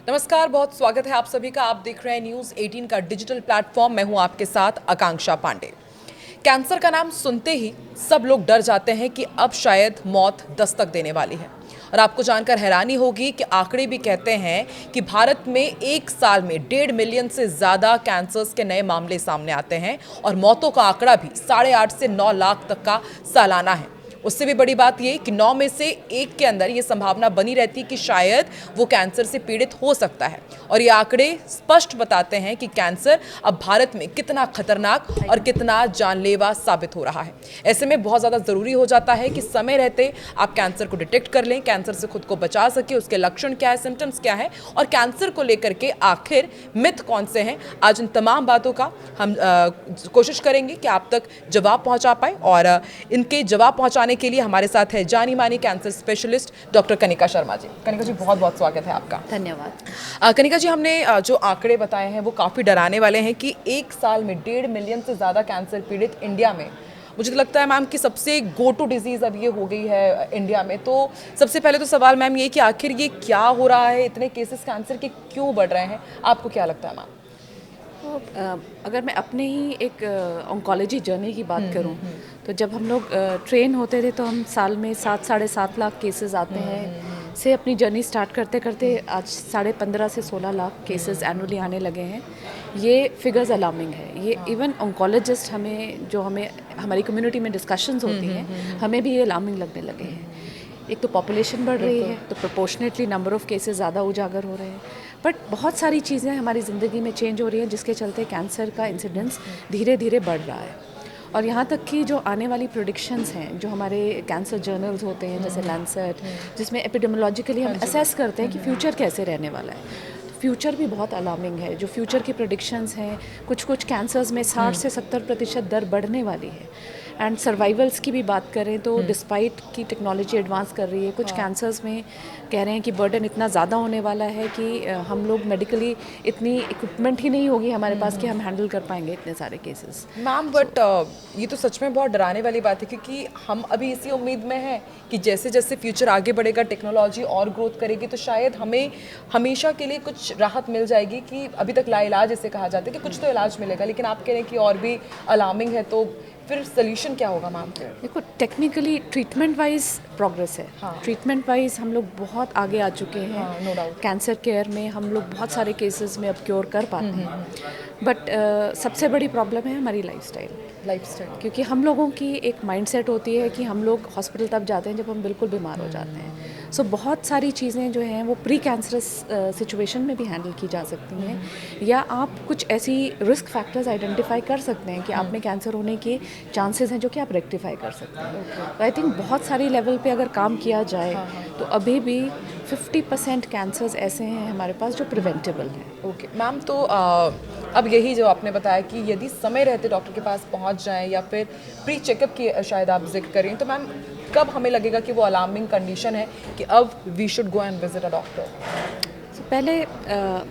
नमस्कार, बहुत स्वागत है आप सभी का। आप देख रहे हैं न्यूज़ 18 का डिजिटल प्लेटफॉर्म। मैं हूं आपके साथ आकांक्षा पांडे। कैंसर का नाम सुनते ही सब लोग डर जाते हैं कि अब शायद मौत दस्तक देने वाली है। और आपको जानकर हैरानी होगी कि आंकड़े भी कहते हैं कि भारत में एक साल में 1.5 मिलियन से ज़्यादा कैंसर्स के नए मामले सामने आते हैं और मौतों का आंकड़ा भी 8.5 से 9 लाख तक का सालाना है। उससे भी बड़ी बात यह कि 9 में से 1 के अंदर ये संभावना बनी रहती कि शायद वो कैंसर से पीड़ित हो सकता है। और ये आंकड़े स्पष्ट बताते हैं कि कैंसर अब भारत में कितना खतरनाक और कितना जानलेवा साबित हो रहा है। ऐसे में बहुत ज़्यादा ज़रूरी हो जाता है कि समय रहते आप कैंसर को डिटेक्ट कर लें, कैंसर से खुद को बचा सके, उसके लक्षण क्या है, सिम्टम्स क्या है और कैंसर को लेकर के आखिर मिथ कौन से हैं। आज इन तमाम बातों का हम कोशिश करेंगे कि आप तक जवाब पहुंचा पाए और इनके जवाब पहुंचाने के लिए हमारे साथ है जानी मानी cancer specialist doctor Kanika Sharma ji. Kanika ji, बहुत बहुत स्वागत है आपका। धन्यवाद। कनिका जी, हमने जो आंकड़े बताए हैं वो काफ़ी डराने वाले हैं कि एक साल में 1.5 मिलियन से ज़्यादा कैंसर पीड़ित इंडिया में। मुझे तो लगता है मैम कि सबसे गो टू डिजीज़ अब ये हो गई है इंडिया में। तो सबसे पहले तो सवाल मैम ये कि आखिर ये क्या हो रहा है, इतने केसेस कैंसर के क्यों बढ़ रहे हैं, आपको क्या लगता है मैम? तो अगर मैं अपने ही एक ऑन्कोलॉजी जर्नी की बात करूं, तो जब हम लोग ट्रेन होते थे तो हम साल में 7-7.5 लाख केसेस आते हैं से अपनी जर्नी स्टार्ट करते करते आज 15.5 से 16 लाख केसेस एनुअली आने लगे हैं। ये फिगर्स अलार्मिंग है। ये इवन ऑन्कोलॉजिस्ट हमें हमारी कम्युनिटी में डिस्कशंस होती हैं, हमें भी ये अलार्मिंग लगने लगे हैं। एक तो पॉपुलेशन बढ़ रही है तो प्रोपोर्शनेटली नंबर ऑफ़ केसेस ज़्यादा उजागर हो रहे हैं, बट बहुत सारी चीज़ें हमारी ज़िंदगी में चेंज हो रही हैं जिसके चलते कैंसर का इंसिडेंस धीरे धीरे बढ़ रहा है। और यहाँ तक कि जो आने वाली प्रोडिक्शंस हैं, जो हमारे कैंसर जर्नल्स होते हैं जैसे लैंसेट, जिसमें एपिडेमोलॉजिकली हम असेस करते हैं कि फ्यूचर कैसे रहने वाला है, फ्यूचर भी बहुत अलार्मिंग है। जो फ्यूचर की प्रेडिक्शंस हैं, कुछ कैंसर्स में 60 से 70% दर बढ़ने वाली है। एंड सर्वाइवल्स की भी बात करें तो डिस्पाइट की टेक्नोलॉजी एडवांस कर रही है, कुछ कैंसर्स में कह रहे हैं कि बर्डन इतना ज़्यादा होने वाला है कि हम लोग मेडिकली इतनी इक्विपमेंट ही नहीं होगी हमारे पास कि हम हैंडल कर पाएंगे इतने सारे केसेस। मैम बट ये तो सच में बहुत डराने वाली बात है, क्योंकि हम अभी इसी उम्मीद में हैं कि जैसे जैसे फ्यूचर आगे बढ़ेगा, टेक्नोलॉजी और ग्रोथ करेगी, तो शायद हमें हमेशा के लिए कुछ राहत मिल जाएगी कि अभी तक लाइलाज जैसे कहा जाता है कि कुछ तो इलाज मिलेगा, लेकिन आप कह रहे हैं कि और भी अलार्मिंग है। तो फिर सोल्यूशन क्या होगा मैम? देखो, टेक्निकली ट्रीटमेंट वाइज प्रोग्रेस है। हाँ। ट्रीटमेंट वाइज हम लोग बहुत आगे आ चुके हैं। हाँ, नो डाउट। कैंसर केयर में हम लोग बहुत सारे केसेस में अब क्योर कर पाते हैं, बट सबसे बड़ी प्रॉब्लम है हमारी लाइफस्टाइल। क्योंकि हम लोगों की एक माइंडसेट होती है कि हम लोग हॉस्पिटल तब जाते हैं जब हम बिल्कुल बीमार हो जाते हैं। सो बहुत सारी चीज़ें जो हैं वो प्री कैंसरस सिचुएशन में भी हैंडल की जा सकती हैं, या आप कुछ ऐसी रिस्क फैक्टर्स आइडेंटिफाई कर सकते हैं कि आप में कैंसर होने के चांसेस हैं जो कि आप रेक्टिफाई कर सकते हैं। तो आई थिंक बहुत सारी लेवल पे अगर काम किया जाए तो अभी भी 50% कैंसर्स ऐसे हैं हमारे पास जो प्रिवेंटेबल हैं। ओके मैम, तो अब यही जो आपने बताया कि यदि समय रहते डॉक्टर के पास पहुंच जाएं या फिर प्री चेकअप की शायद आप जिक्र करें, तो मैम कब हमें लगेगा कि वो अलार्मिंग कंडीशन है कि अब we should go and visit a doctor? पहले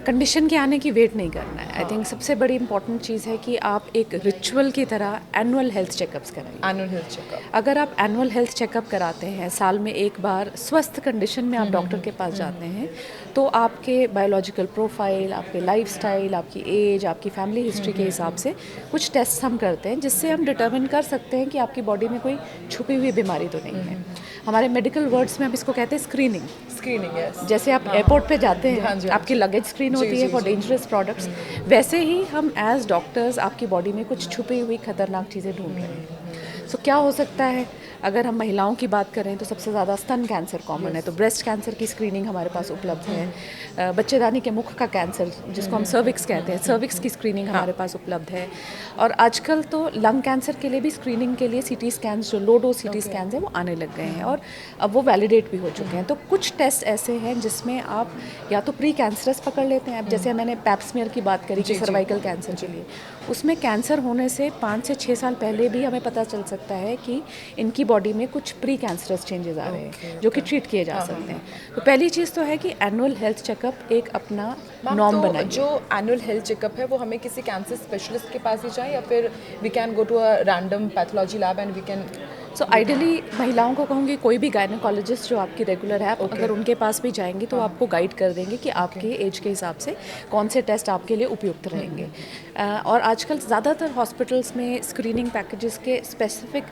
कंडीशन के आने की वेट नहीं करना है। आई थिंक सबसे बड़ी इंपॉर्टेंट चीज़ है कि आप एक रिचुअल की तरह एनुअल हेल्थ चेकअप्स कराइए। एनुअल हेल्थ चेकअप, अगर आप एनुअल हेल्थ चेकअप कराते हैं, साल में एक बार स्वस्थ कंडीशन में आप डॉक्टर के पास जाते हैं, तो आपके बायोलॉजिकल प्रोफाइल, आपके लाइफस्टाइल, आपकी एज, आपकी फैमिली हिस्ट्री के हिसाब से कुछ टेस्ट हम करते हैं जिससे हम डिटर्मिन कर सकते हैं कि आपकी बॉडी में कोई छुपी हुई बीमारी तो नहीं है। हमारे मेडिकल वर्ड्स में हम इसको कहते हैं स्क्रीनिंग। यस। जैसे आप एयरपोर्ट पे जाते हैं, हाँ जी, आपकी लगेज स्क्रीन होती है फॉर डेंजरस प्रोडक्ट्स, वैसे ही हम एज डॉक्टर्स आपकी बॉडी में कुछ छुपी हुई खतरनाक चीज़ें ढूंढ रहे हैं। सो क्या हो सकता है? अगर हम महिलाओं की बात करें तो सबसे ज़्यादा स्तन कैंसर कॉमन है, तो ब्रेस्ट कैंसर की स्क्रीनिंग हमारे पास उपलब्ध है। बच्चेदानी के मुख का कैंसर जिसको हम सर्विक्स कहते हैं, सर्विक्स की स्क्रीनिंग हमारे पास उपलब्ध है। और आजकल तो लंग कैंसर के लिए भी स्क्रीनिंग के लिए सीटी स्कैन्स, जो लो डोज सीटी स्कैन्स हैं, वो आने लग गए हैं और अब वो वैलिडेट भी हो चुके हैं। तो कुछ टेस्ट ऐसे हैं जिसमें आप या तो प्री कैंसरस पकड़ लेते हैं। अब जैसे मैंने पैप्समियर की बात करी कि सर्वाइकल कैंसर के लिए, उसमें कैंसर होने से 5 से 6 साल पहले भी हमें पता चल सकता है कि इनकी बॉडी में कुछ प्री कैंसरस चेंजेस आ रहे हैं जो कि ट्रीट किए जा सकते हैं। तो पहली चीज़ तो है कि एनुअल हेल्थ चेकअप एक अपना नॉर्म बनाइए। जो एनुअल हेल्थ चेकअप है वो हमें किसी कैंसर स्पेशलिस्ट के पास ही जाए या फिर we can go to a random pathology lab and we can so ideally महिलाओं को कहूँगी कोई भी गायनेकोलॉजिस्ट जो आपकी रेगुलर है, अगर उनके पास भी जाएंगी तो आपको गाइड कर देंगे कि आपके एज के हिसाब से कौन से टेस्ट आपके लिए उपयुक्त रहेंगे। और आजकल ज़्यादातर हॉस्पिटल्स में स्क्रीनिंग पैकेजेस के स्पेसिफिक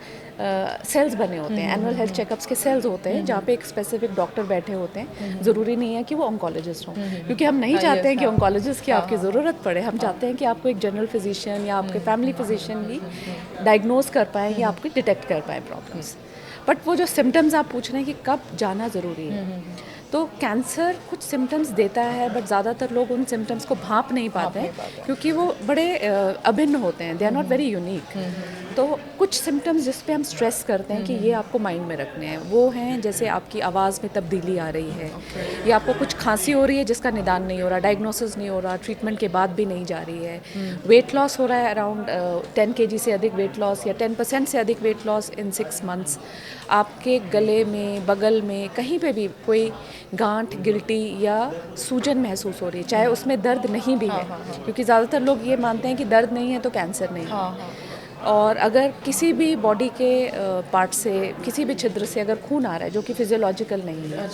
सेल्स बने होते हैं, एनुअल हेल्थ चेकअप्स के सेल्स होते हैं जहाँ पे एक स्पेसिफिक डॉक्टर बैठे होते हैं। ज़रूरी नहीं है कि वो ऑन्कोलॉजिस्ट हों, क्योंकि हम नहीं चाहते हैं कि ऑन्कोलॉजिस्ट की आपकी ज़रूरत पड़े। हम चाहते हैं कि आपको एक जनरल फिजिशियन या आपके फैमिली फिजिशियन ही डायग्नोज कर पाएँ या आपको डिटेक्ट कर पाएँ प्रॉब्लम्स। बट वो जो सिम्टम्स आप पूछ रहे हैं कि कब जाना ज़रूरी है, तो कैंसर कुछ सिम्टम्स देता है, बट ज़्यादातर लोग उन सिम्टम्स को भांप नहीं पाते हैं क्योंकि वो बड़े अभिन्न होते हैं, they are not very unique. तो कुछ सिम्टम्स जिस पे हम स्ट्रेस करते हैं कि ये आपको माइंड में रखने हैं, वो हैं जैसे आपकी आवाज़ में तब्दीली आ रही है, या आपको कुछ खांसी हो रही है जिसका निदान नहीं हो रहा, डायग्नोसिस नहीं हो रहा, ट्रीटमेंट के बाद भी नहीं जा रही है, वेट लॉस हो रहा है अराउंड 10 kg से अधिक वेट लॉस या 10% से अधिक वेट लॉस इन 6 months, आपके गले में, बगल में, कहीं पे भी कोई गांठ, गिल्टी या सूजन महसूस हो रही है, चाहे उसमें दर्द नहीं भी है, क्योंकि ज़्यादातर लोग ये मानते हैं कि दर्द नहीं है तो कैंसर नहीं है। और अगर किसी भी बॉडी के पार्ट से, किसी भी छिद्र से अगर खून आ रहा है जो कि फिजियोलॉजिकल नहीं है,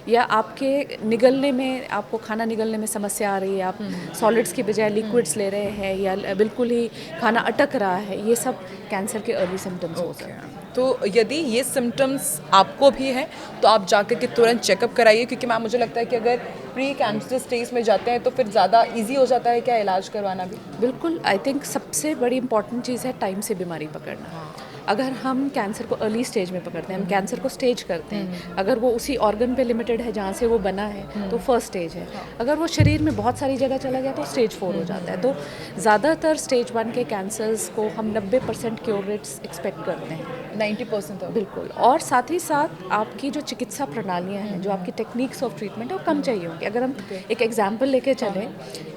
या आपके निगलने में, आपको खाना निगलने में समस्या आ रही है, आप सॉलिड्स की बजाय लिक्विड्स ले रहे हैं, या बिल्कुल ही खाना अटक रहा है, ये सब कैंसर के अर्ली सिम्टम्स हो सकते हैं। तो यदि ये सिम्टम्स आपको भी हैं तो आप जाकर के तुरंत चेकअप कराइए, क्योंकि मैम मुझे लगता है कि अगर प्री कैंसर स्टेज में जाते हैं तो फिर ज़्यादा इजी हो जाता है क्या इलाज करवाना भी? बिल्कुल, आई थिंक सबसे बड़ी इंपॉर्टेंट चीज़ है टाइम से बीमारी पकड़ना। अगर हम कैंसर को अर्ली स्टेज में पकड़ते हैं, हम कैंसर को स्टेज करते हैं, अगर वो उसी ऑर्गन पे लिमिटेड है जहाँ से वो बना है तो फर्स्ट स्टेज है, अगर वो शरीर में बहुत सारी जगह चला गया तो स्टेज 4 हो जाता है। तो ज़्यादातर स्टेज 1 के कैंसर्स को हम 90% क्योर रेट्स एक्सपेक्ट करते हैं। 90% बिल्कुल। और साथ ही साथ आपकी जो चिकित्सा प्रणालियाँ हैं, जो आपकी टेक्निक्स ऑफ ट्रीटमेंट है वो कम चाहिए होंगी। अगर हम एक एग्जाम्पल लेके चलें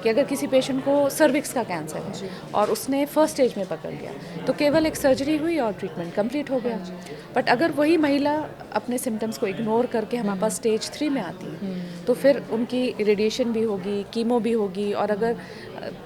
कि अगर किसी पेशेंट को सर्विक्स का कैंसर है और उसने फर्स्ट स्टेज में पकड़ लिया तो केवल एक सर्जरी हुई और ट्रीटमेंट कंप्लीट हो गया। बट अगर वही महिला अपने सिम्टम्स को इग्नोर करके हमारे पास स्टेज 3 में आती है तो फिर उनकी रेडिएशन भी होगी, कीमो भी होगी, और अगर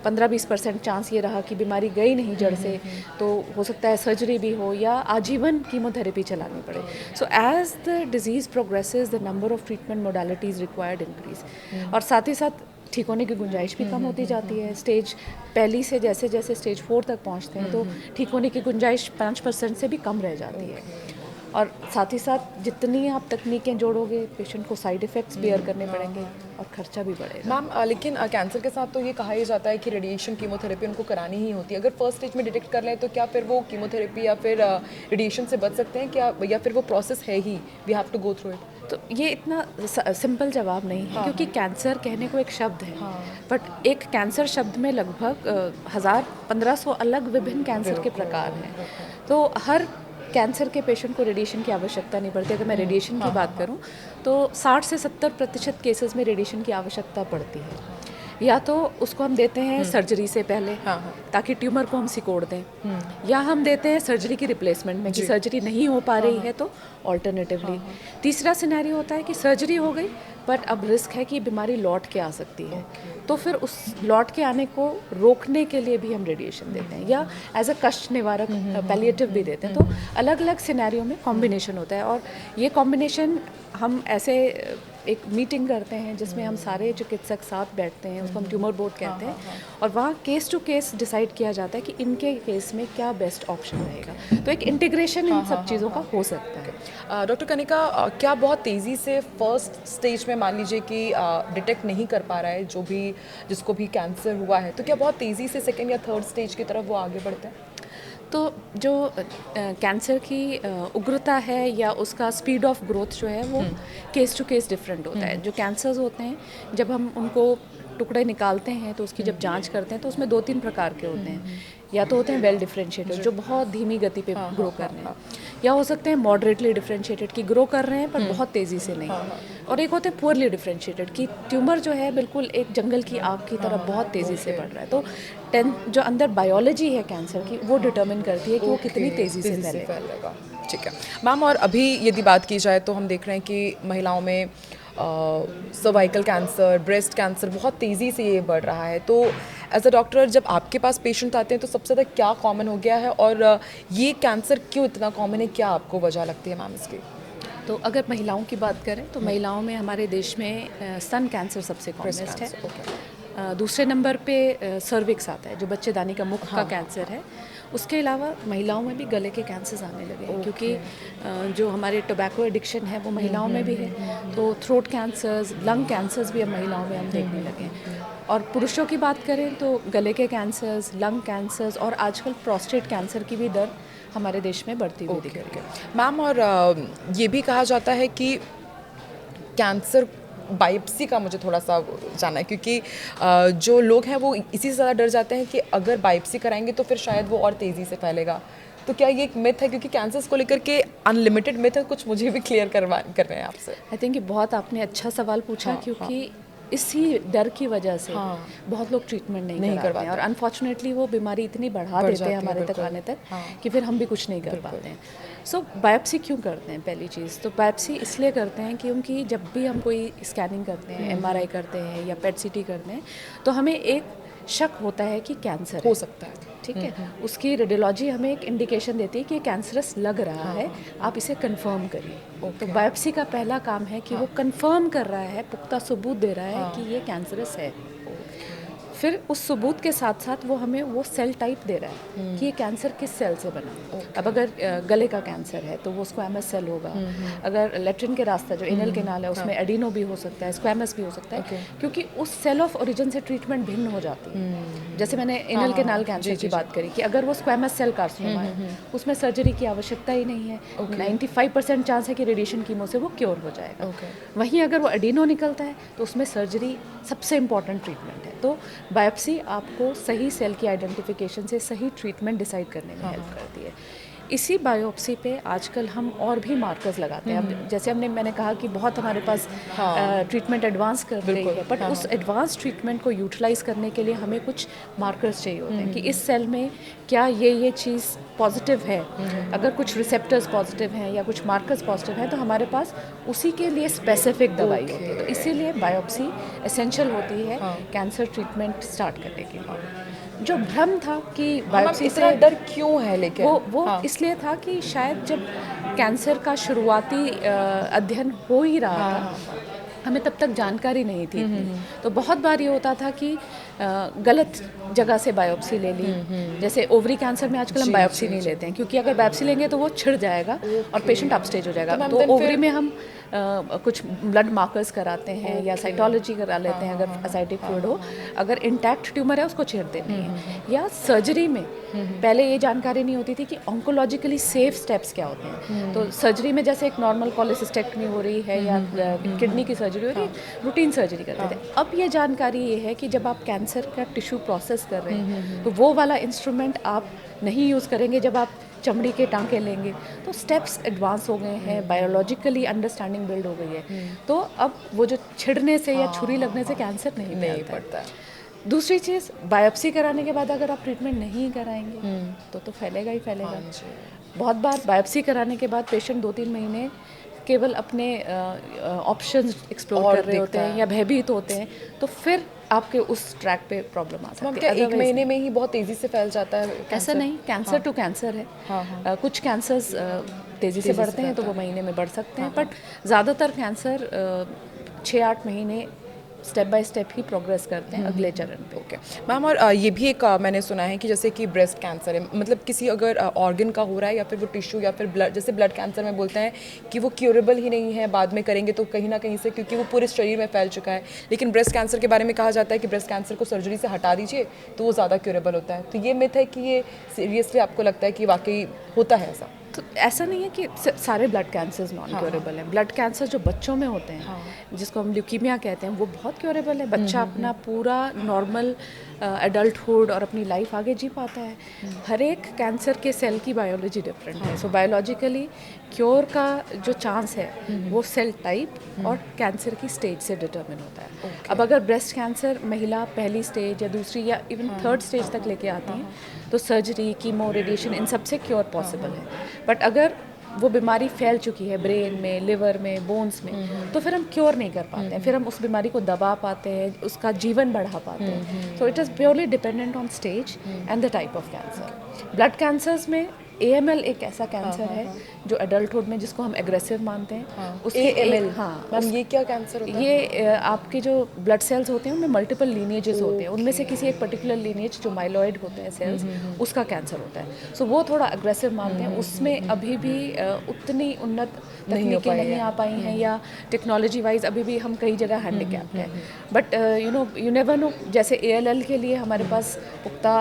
15-20% चांस ये रहा कि बीमारी गई नहीं जड़ से तो हो सकता है सर्जरी भी हो या आजीवन कीमोथेरेपी चलानी पड़े। So as the disease progresses the number of treatment modalities required increase, और साथ ही साथ ठीक होने की गुंजाइश भी कम होती जाती है। स्टेज पहली से जैसे जैसे स्टेज 4 तक पहुंचते हैं तो ठीक होने की गुंजाइश 5% से भी कम रह जाती है। और साथ ही साथ जितनी आप तकनीकें जोड़ोगे, पेशेंट को साइड इफ़ेक्ट्स बेयर करने पड़ेंगे और खर्चा भी बढ़ेगा। मैम लेकिन कैंसर के साथ तो ये कहा ही जाता है कि रेडिएशन कीमोथेरेपी उनको करानी ही होती है। अगर फर्स्ट स्टेज में डिटेक्ट कर लें तो क्या फिर वो कीमोथेरेपी या फिर रेडिएशन से बच सकते हैं क्या, या फिर वो प्रोसेस है ही, we have to go through it? तो ये इतना सिंपल जवाब नहीं है, क्योंकि कैंसर कहने को एक शब्द है, बट एक कैंसर शब्द में लगभग 1000-1500 अलग विभिन्न कैंसर के प्रकार हैं। तो हर कैंसर के पेशेंट को रेडिएशन की आवश्यकता नहीं पड़ती। अगर मैं रेडिएशन की बात करूं तो 60 से 70% केसेस में रेडिएशन की आवश्यकता पड़ती है। या तो उसको हम देते हैं सर्जरी से पहले ताकि ट्यूमर को हम सिकोड़ दें, या हम देते हैं सर्जरी की रिप्लेसमेंट में कि सर्जरी नहीं हो पा रही है तो ऑल्टरनेटिवली। तीसरा सिनेरियो होता है कि सर्जरी हो गई बट अब रिस्क है कि बीमारी लौट के आ सकती है, तो फिर उस लौट के आने को रोकने के लिए भी हम रेडिएशन देते हैं, या एज अ कष्ट निवारक पैलिएटिव भी देते हैं। तो अलग अलग सिनेरियो में कॉम्बिनेशन होता है, और ये कॉम्बिनेशन हम ऐसे एक मीटिंग करते हैं जिसमें हम सारे चिकित्सक साथ बैठते हैं, उसको हम ट्यूमर बोर्ड कहते हैं, और वहाँ केस टू केस डिसाइड किया जाता है कि इनके केस में क्या बेस्ट ऑप्शन रहेगा। तो एक इंटीग्रेशन इन सब चीज़ों का हो सकता है। डॉक्टर कनिका, क्या बहुत तेज़ी से फर्स्ट स्टेज में मान लीजिए कि डिटेक्ट नहीं कर पा रहा है जो भी, जिसको भी कैंसर हुआ है, तो क्या बहुत तेज़ी से सेकेंड या थर्ड स्टेज की तरफ वो आगे बढ़ते हैं? तो जो कैंसर की उग्रता है या उसका स्पीड ऑफ ग्रोथ जो है वो केस टू केस डिफरेंट होता है। जो कैंसर्स होते हैं जब हम उनको टुकड़े निकालते हैं तो उसकी जब जांच करते हैं तो उसमें 2-3 प्रकार के होते हैं। या तो होते हैं वेल डिफरेंशिएटेड जो बहुत धीमी गति पे ग्रो कर रहे हैं, या हो सकते हैं मॉडरेटली डिफरेंशिएटेड की ग्रो कर रहे हैं पर बहुत तेज़ी से नहीं, और एक होते हैं पुअरली डिफरेंशिएटेड की ट्यूमर जो है बिल्कुल एक जंगल की आग की तरह बहुत तेज़ी से बढ़ रहा है। तो जो अंदर बायोलॉजी है कैंसर की वो डिटर्मिन करती है कि वो कितनी तेज़ी से फैलेगा। ठीक है मैम, और अभी यदि बात की जाए तो हम देख रहे हैं कि महिलाओं में सर्वाइकल कैंसर, ब्रेस्ट कैंसर बहुत तेज़ी से ये बढ़ रहा है। तो एज अ डॉक्टर जब आपके पास पेशेंट आते हैं तो सबसे ज़्यादा क्या कॉमन हो गया है और ये कैंसर क्यों इतना कॉमन है, क्या आपको वजह लगती है मैम इसकी? तो अगर महिलाओं की बात करें तो महिलाओं में हमारे देश में स्तन कैंसर सबसे कॉमनेस्ट है। दूसरे नंबर पे सर्विक्स आता है, जो बच्चेदानी का मुख का कैंसर है। उसके अलावा महिलाओं में भी गले के कैंसर्स आने लगे हैं, क्योंकि जो हमारे टोबैको एडिक्शन है वो महिलाओं में भी है। तो थ्रोट कैंसर्स, लंग कैंसर्स भी अब महिलाओं में हम देखने लगे हैं। और पुरुषों की बात करें तो गले के कैंसर्स, लंग कैंसर्स और आजकल प्रोस्टेट कैंसर की भी दर हमारे देश में बढ़ती हुई दिख रही है। मैम और ये भी कहा जाता है कि कैंसर बायोप्सी का मुझे थोड़ा सा जानना है, क्योंकि जो लोग हैं वो इसी से ज़्यादा डर जाते हैं कि अगर बायोप्सी कराएंगे तो फिर शायद वो और तेज़ी से फैलेगा। तो क्या ये एक मिथ है, क्योंकि कैंसर्स को लेकर के अनलिमिटेड मिथ है, कुछ मुझे भी क्लियर कर रहे हैं आपसे। आई थिंक ये बहुत आपने अच्छा सवाल पूछा, क्योंकि इसी डर की वजह से बहुत लोग ट्रीटमेंट नहीं करवाते हैं और अनफॉर्चुनेटली वो बीमारी इतनी बढ़ा देते हैं हमारे तक आने तक कि फिर हम भी कुछ नहीं कर पाते हैं। सो बायोप्सी क्यों करते हैं? पहली चीज़ तो बायोप्सी इसलिए करते हैं क्योंकि जब भी हम कोई स्कैनिंग करते हैं, MRI करते हैं या पेट CT करते हैं, तो हमें एक शक होता है कि कैंसर हो सकता है, ठीक है। उसकी रेडियोलॉजी हमें एक इंडिकेशन देती है कि कैंसरस लग रहा है, आप इसे कंफर्म करिए। तो बायोप्सी का पहला काम है कि वो कंफर्म कर रहा है, पुख्ता सबूत दे रहा है कि ये कैंसरस है। फिर उस सबूत के साथ साथ वो हमें वो सेल टाइप दे रहा है कि ये कैंसर किस सेल से बना। अब अगर गले का कैंसर है तो वो स्क्वैमस सेल होगा। अगर लेट्रिन के रास्ता जो एनल केनाल है उसमें एडिनो भी हो सकता है, स्क्वैमस भी हो सकता है, क्योंकि उस सेल ऑफ ओरिजिन से ट्रीटमेंट भिन्न हो जाती है। जैसे मैंने एनल केनाल कैंसर की बात करी कि अगर वो स्क्वैमस सेल कार्सिनोमा है, उसमें सर्जरी की आवश्यकता ही नहीं है। 95% चांस है कि रेडिएशन कीमो से वो क्योर हो जाएगा। वहीं अगर वो एडिनो निकलता है तो उसमें सर्जरी सबसे इंपॉर्टेंट ट्रीटमेंट है। तो बायोप्सी आपको सही सेल की आइडेंटिफिकेशन से सही ट्रीटमेंट डिसाइड करने में हेल्प करती है। इसी बायोप्सी पे आजकल हम और भी मार्कर्स लगाते हैं। अब जैसे मैंने कहा कि बहुत हमारे पास ट्रीटमेंट एडवांस कर रही है, बट उस एडवांस ट्रीटमेंट को यूटिलाइज करने के लिए हमें कुछ मार्कर्स चाहिए होते हैं कि इस सेल में क्या ये चीज़ पॉजिटिव है। अगर कुछ रिसेप्टर्स पॉजिटिव हैं या कुछ मार्कर्स पॉजिटिव हैं तो हमारे पास उसी के लिए स्पेसिफिक दवाई होती है। तो इसीलिए बायोप्सी एसेंशियल होती है कैंसर ट्रीटमेंट स्टार्ट करने के लिए। जो भ्रम था कि बायोप्सी से डर क्यों है, लेकिन वो इसलिए था कि शायद जब कैंसर का शुरुआती अध्ययन हो ही रहा था, हमें तब तक जानकारी नहीं थी। तो बहुत बार ये होता था कि गलत जगह से बायोप्सी ले ली। जैसे ओवरी कैंसर में आजकल हम बायोप्सी नहीं लेते हैं, क्योंकि अगर बायोप्सी लेंगे तो वो छिड़ जाएगा और पेशेंट अपस्टेज हो जाएगा। तो ओवरी में हम कुछ ब्लड मार्कर्स कराते हैं या साइटोलॉजी करा लेते हैं अगर असाइटिक फ्लूइड हो। अगर इंटैक्ट ट्यूमर है उसको छेड़ते नहीं हैं। या सर्जरी में पहले ये जानकारी नहीं होती थी कि ऑन्कोलॉजिकली सेफ स्टेप्स क्या होते हैं। तो सर्जरी में जैसे एक नॉर्मल कोलेसिस्टेक्टमी हो रही है या किडनी की सर्जरी हो रही है, रूटीन सर्जरी करते थे। अब ये जानकारी ये है कि जब आप कैंसर का टिश्यू प्रोसेस कर रहे हैं तो वो वाला इंस्ट्रूमेंट आप नहीं यूज़ करेंगे जब आप चमड़ी के टांके लेंगे। तो स्टेप्स एडवांस हो गए हैं, बायोलॉजिकली अंडरस्टैंडिंग बिल्ड हो गई है। तो अब वो जो छिड़ने से या छुरी लगने से कैंसर नहीं पड़ता है। दूसरी चीज़, बायोप्सी कराने के बाद अगर आप ट्रीटमेंट नहीं कराएंगे तो फैलेगा ही फैलेगा। बहुत बार बायोप्सी कराने के बाद पेशेंट 2-3 महीने केवल अपने ऑप्शंस एक्सप्लोर कर रहे होते हैं या भयभीत होते हैं, तो फिर आपके उस ट्रैक पे प्रॉब्लम आ सकती है। 1 महीने में ही बहुत तेज़ी से फैल जाता है? ऐसा नहीं, कैंसर टू कैंसर है। कुछ कैंसर्स तेज़ी से बढ़ते हैं तो वो महीने में बढ़ सकते हैं, बट ज़्यादातर कैंसर 6-8 महीने step by step he progress करते हैं अगले चरण पे। ओके मैम, और ये भी एक मैंने सुना है कि जैसे कि ब्रेस्ट कैंसर है, मतलब किसी अगर ऑर्गन का हो रहा है या फिर वो टिश्यू या फिर ब्लड, जैसे ब्लड कैंसर में बोलते हैं कि वो क्यूरेबल ही नहीं है, बाद में करेंगे तो कहीं ना कहीं से, क्योंकि वो पूरे शरीर में फैल चुका है। लेकिन ब्रेस्ट कैंसर के बारे में कहा जाता है कि ब्रेस्ट कैंसर को सर्जरी से हटा दीजिए तो वो ज़्यादा क्यूरेबल होता है। तो ये मिथ है कि ये सीरियसली आपको लगता है कि वाकई होता है ऐसा? तो ऐसा नहीं है कि सारे ब्लड कैंसर्स नॉन क्योरेबल हैं। ब्लड कैंसर जो बच्चों में होते हैं, जिसको हम ल्यूकीमिया कहते हैं, वो बहुत क्योरेबल है। बच्चा अपना पूरा नॉर्मल एडल्टहुड और अपनी लाइफ आगे जी पाता है। हर एक कैंसर के सेल की बायोलॉजी डिफरेंट है। सो बायोलॉजिकली क्योर का जो चांस है वो सेल टाइप और कैंसर की स्टेज से डिटरमिन होता है। अब अगर ब्रेस्ट कैंसर महिला पहली स्टेज या दूसरी या इवन 3rd स्टेज तक लेके आती हैं तो सर्जरी, कीमो, रेडिएशन, इन सब से क्योर पॉसिबल है। बट अगर वो बीमारी फैल चुकी है ब्रेन में, लिवर में, बोन्स में, तो फिर हम क्योर नहीं कर पाते हैं, फिर हम उस बीमारी को दबा पाते हैं, उसका जीवन बढ़ा पाते हैं। So it is purely dependent on stage and the type of cancer. Blood cancers में AML एक ऐसा कैंसर है जो एडल्टहुड में, जिसको हम एग्रेसिव मानते हैं, उसके AML, हाँ, मैम ये क्या कैंसर होता है? ये आपके जो ब्लड सेल्स होते हैं उनमें मल्टीपल लीनिएजेस होते हैं, उनमें से किसी एक पर्टिकुलर लीनिएज जो माइलॉइड होते हैं सेल्स, उसका कैंसर होता है। सो वो थोड़ा अग्रेसिव मानते हैं, उसमें अभी भी उतनी उन्नत तकनीकें नहीं आ पाई हैं, या टेक्नोलॉजी वाइज अभी भी हम कई जगह हैंडीकैप्ड हैं। बट यू नेवर नो, जैसे ALL के लिए हमारे पास पुख्ता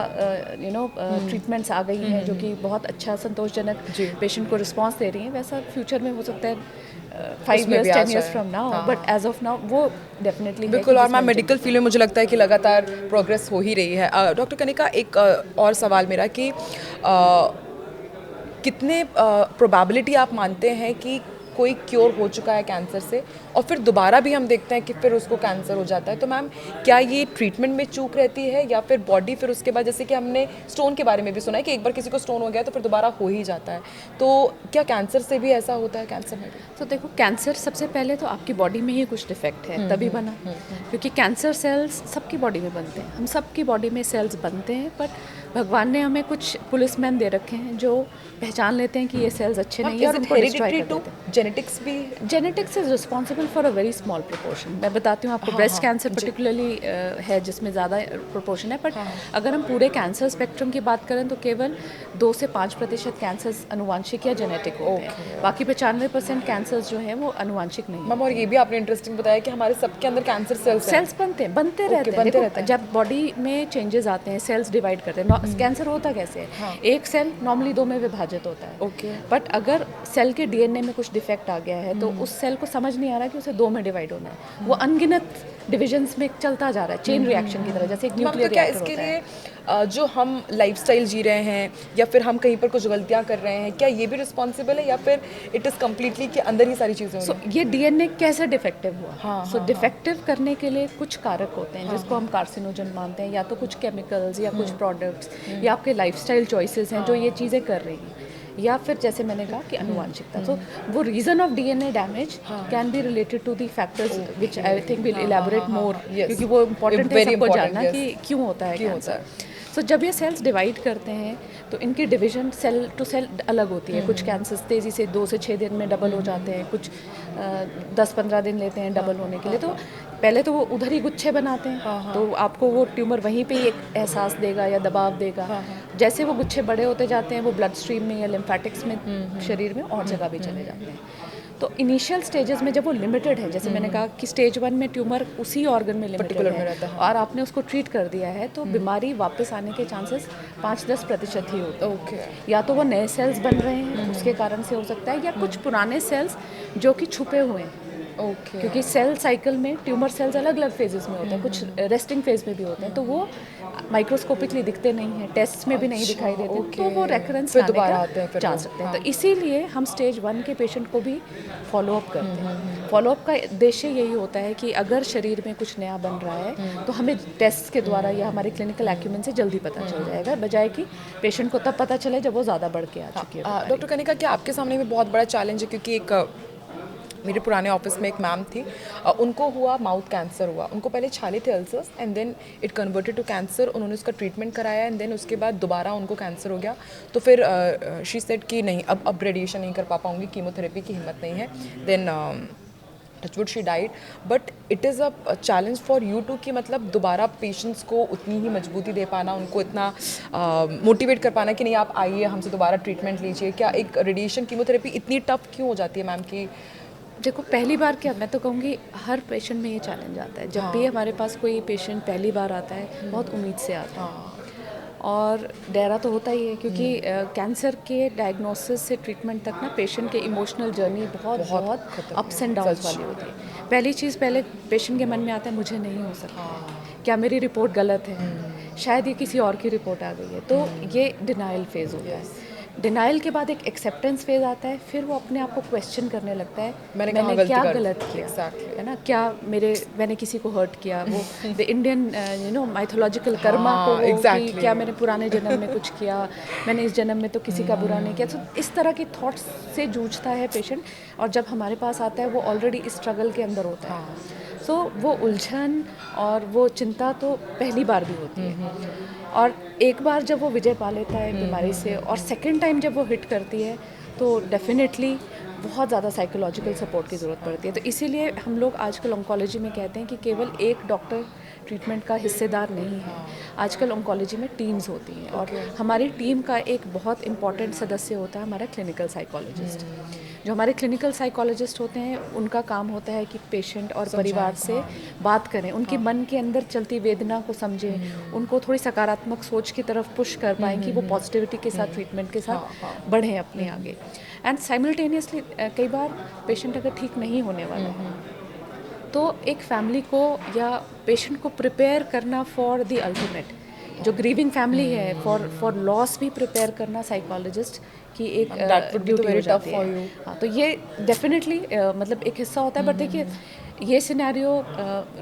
ट्रीटमेंट्स आ गई हैं जो कि बहुत अच्छा संतोषजनक पेशेंट को रिस्पॉन्स दे रही हैं, वैसा फ्यूचर में हो सकता है 5 years 10 years from now, but as of now वो डेफिनेटली बिल्कुल। और मैम मेडिकल फील्ड में मुझे लगता है कि लगातार प्रोग्रेस हो ही रही है। डॉक्टर कनिका, एक और सवाल मेरा कि कितने प्रोबेबिलिटी आप मानते हैं कि कोई क्योर हो चुका है कैंसर से और फिर दोबारा भी हम देखते हैं कि फिर उसको कैंसर हो जाता है, तो मैम क्या ये ट्रीटमेंट में चूक रहती है या फिर बॉडी फिर उसके बाद, जैसे कि हमने स्टोन के बारे में भी सुना है कि एक बार किसी को स्टोन हो गया तो फिर दोबारा हो ही जाता है, तो क्या कैंसर से भी ऐसा होता है, कैंसर में भी? तो देखो, कैंसर सबसे पहले तो आपकी बॉडी में ही कुछ डिफेक्ट है तभी बना, क्योंकि कैंसर सेल्स सबकी बॉडी में बनते हैं, हम सबकी बॉडी में सेल्स बनते हैं, पर भगवान ने हमें कुछ पुलिसमैन दे रखे हैं जो पहचान लेते हैं कि ये सेल्स अच्छे नहीं है और उनको डिस्ट्रॉय कर देते हैं। जेनेटिक्स भी? Genetics is responsible for a very small proportion. मैं बताती हूँ आपको, ब्रेस्ट कैंसर पर्टिकुलरली है जिसमें ज़्यादा प्रोपोर्शन है, बट अगर हम पूरे कैंसर स्पेक्ट्रम की बात करें तो केवल 2 से 5% कैंसर्स अनुवांशिक या जेनेटिक होते हैं, बाकी 95% कैंसर्स जो हैं वो अनुवांशिक नहीं है। मैम और ये भी आपने इंटरेस्टिंग बताया कि हमारे सबके अंदर कैंसर सेल्स बनते रहते हैं। देखो, जब बॉडी में चेंजेस आते हैं, सेल्स डिवाइड करते हैं, कैंसर होता कैसे है, एक सेल नॉर्मली 2 में विभाजित होता है, बट अगर सेल के DNA में कुछ डिफेक्ट आ गया है तो उस सेल को समझ नहीं आ रहा कि उसे 2 में डिवाइड होना है, वो अनगिनत डिविजन्स में चलता जा रहा है, चेन रिएक्शन की तरह, जैसे एक न्यूक्लियर रिएक्टर होता है। इसके लिए जो हम लाइफस्टाइल जी रहे हैं या फिर हम कहीं पर कुछ गलतियां कर रहे हैं, क्या ये भी रिस्पॉन्सिबल है या फिर इट इज़ कम्प्लीटली कि अंदर ही सारी चीज़ें? सो ये DNA कैसे डिफेक्टिव हुआ? सो डिफेक्टिव करने के लिए कुछ कारक होते हैं जिसको हम कार्सिनोजन मानते हैं, या तो कुछ केमिकल्स या कुछ प्रोडक्ट्स या आपके लाइफस्टाइल चॉइसेस हैं जो ये चीज़ें कर रही हैं, या फिर जैसे मैंने कहा कि अनुवांशिकता। सो वो reason of DNA damage can be related to the factors which I think will elaborate more, क्योंकि वो इम्पोर्टेंट है सबको जानना कि क्यों होता है कैंसर। सो जब ये सेल्स डिवाइड करते हैं तो इनकी डिवीजन सेल टू सेल अलग होती है। कुछ कैंसर्स तेज़ी से 2 से 6 दिन में डबल हो जाते हैं, कुछ 10-15 दिन लेते हैं डबल होने के लिए। तो पहले तो वो उधर ही गुच्छे बनाते हैं, तो आपको वो ट्यूमर वहीं पे ही एक एहसास देगा या दबाव देगा। जैसे वो गुच्छे बड़े होते जाते हैं, वो ब्लड स्ट्रीम में या लिम्फेटिक्स में शरीर में और जगह भी चले जाते हैं। तो इनिशियल स्टेजेस में जब वो लिमिटेड है, जैसे मैंने कहा कि स्टेज 1 में ट्यूमर उसी ऑर्गन में लिमिटेड है और आपने उसको ट्रीट कर दिया है, तो बीमारी वापस आने के चांसेस 5-10% ही होते हैं। या तो वो नए सेल्स बन रहे हैं उसके कारण से हो सकता है, या कुछ पुराने सेल्स जो कि छुपे हुए हैं। क्योंकि सेल साइकिल में ट्यूमर सेल्स अलग अलग फेजेस में होते हैं, कुछ रेस्टिंग फेज में भी होते हैं, तो वो माइक्रोस्कोपिकली दिखते नहीं हैं, टेस्ट में भी नहीं दिखाई देते, तो वो रेकरेंस आने का चांस रखते हैं। तो इसीलिए हम स्टेज 1 के पेशेंट को भी फॉलोअप करते हैं। फॉलोअप का उद्देश्य यही होता है कि अगर शरीर में कुछ नया बन रहा है तो हमें टेस्ट के द्वारा या हमारे क्लिनिकल एक्यूमेंट से जल्दी पता चल जाएगा, बजाय कि पेशेंट को तब पता चले जब वो ज़्यादा बढ़ के आ चुकी है। डॉक्टर कनिका, क्या आपके सामने भी बहुत बड़ा चैलेंज है, क्योंकि एक मेरे पुराने ऑफिस में एक मैम थी, उनको हुआ माउथ कैंसर हुआ, उनको पहले छाले थे ulcers and then it converted to cancer, उन्होंने उसका ट्रीटमेंट कराया एंड देन उसके बाद दोबारा उनको कैंसर हो गया। तो फिर शी सेड कि नहीं, अब रेडिएशन नहीं कर पाऊँगी, कीमोथेरेपी की हिम्मत नहीं है, then touchwood she died. But it is a challenge for you too कि मतलब दोबारा पेशेंट्स को उतनी ही मजबूती दे पाना, उनको इतना मोटिवेट कर पाना कि नहीं आप आइए हमसे दोबारा ट्रीटमेंट लीजिए। क्या एक रेडिएशन कीमोथेरेपी इतनी टफ क्यों हो जाती है मैम? की देखो, पहली बार क्या, मैं तो कहूँगी हर पेशेंट में ये चैलेंज आता है। जब भी हमारे पास कोई पेशेंट पहली बार आता है, बहुत उम्मीद से आता है और डरा तो होता ही है, क्योंकि कैंसर के डायग्नोसिस से ट्रीटमेंट तक ना पेशेंट के इमोशनल जर्नी बहुत अप्स एंड डाउन्स वाली होती है। पहली चीज़ पहले पेशेंट के मन में आता है, मुझे नहीं हो सकता, क्या मेरी रिपोर्ट गलत है, शायद ये किसी और की रिपोर्ट आ गई है, तो ये डिनाइल फेज़ होता है। डिनाइल के बाद एक एक्सेप्टेंस फेज आता है, फिर वो अपने आप को क्वेश्चन करने लगता है मैंने क्या गलत किया, Exactly. है ना, क्या मैंने किसी को हर्ट किया, वो द इंडियन माइथोलॉजिकल कर्मा को वो exactly. कि क्या मैंने पुराने जन्म में कुछ किया, मैंने इस जन्म में तो किसी का बुरा नहीं किया। तो इस तरह की थॉट्स से जूझता है पेशेंट, और जब हमारे पास आता है वो ऑलरेडी इस स्ट्रगल के अंदर होता है। सो वो उलझन और वो चिंता तो पहली बार भी होती है, और एक बार जब वो विजय पा लेता है बीमारी से, और सेकंड टाइम जब वो हिट करती है, तो डेफिनेटली बहुत ज़्यादा साइकोलॉजिकल सपोर्ट की ज़रूरत पड़ती है। तो इसीलिए हम लोग आजकल ऑन्कोलॉजी में कहते हैं कि केवल एक डॉक्टर ट्रीटमेंट का हिस्सेदार नहीं है। आजकल ऑन्कोलॉजी में टीम्स होती हैं, और हमारी टीम का एक बहुत इंपॉर्टेंट सदस्य होता है हमारा क्लिनिकल साइकोलॉजिस्ट। जो हमारे क्लिनिकल साइकोलॉजिस्ट होते हैं, उनका काम होता है कि पेशेंट और परिवार से बात करें, उनके मन के अंदर चलती वेदना को समझें, उनको थोड़ी सकारात्मक सोच की तरफ पुश कर पाएँ कि वो पॉजिटिविटी के साथ ट्रीटमेंट के साथ बढ़ें अपने आगे। एंड साइमल्टेनियसली कई बार पेशेंट अगर ठीक नहीं होने वाला है, तो एक फैमिली को या पेशेंट को प्रिपेयर करना फॉर द अल्टीमेट, जो ग्रीविंग फैमिली है, फॉर लॉस भी प्रिपेयर करना साइकोलॉजिस्ट की एक ड्यूटी हो जाती है। हाँ, तो ये डेफिनेटली मतलब एक हिस्सा होता है। बट देखिए, ये सिनेरियो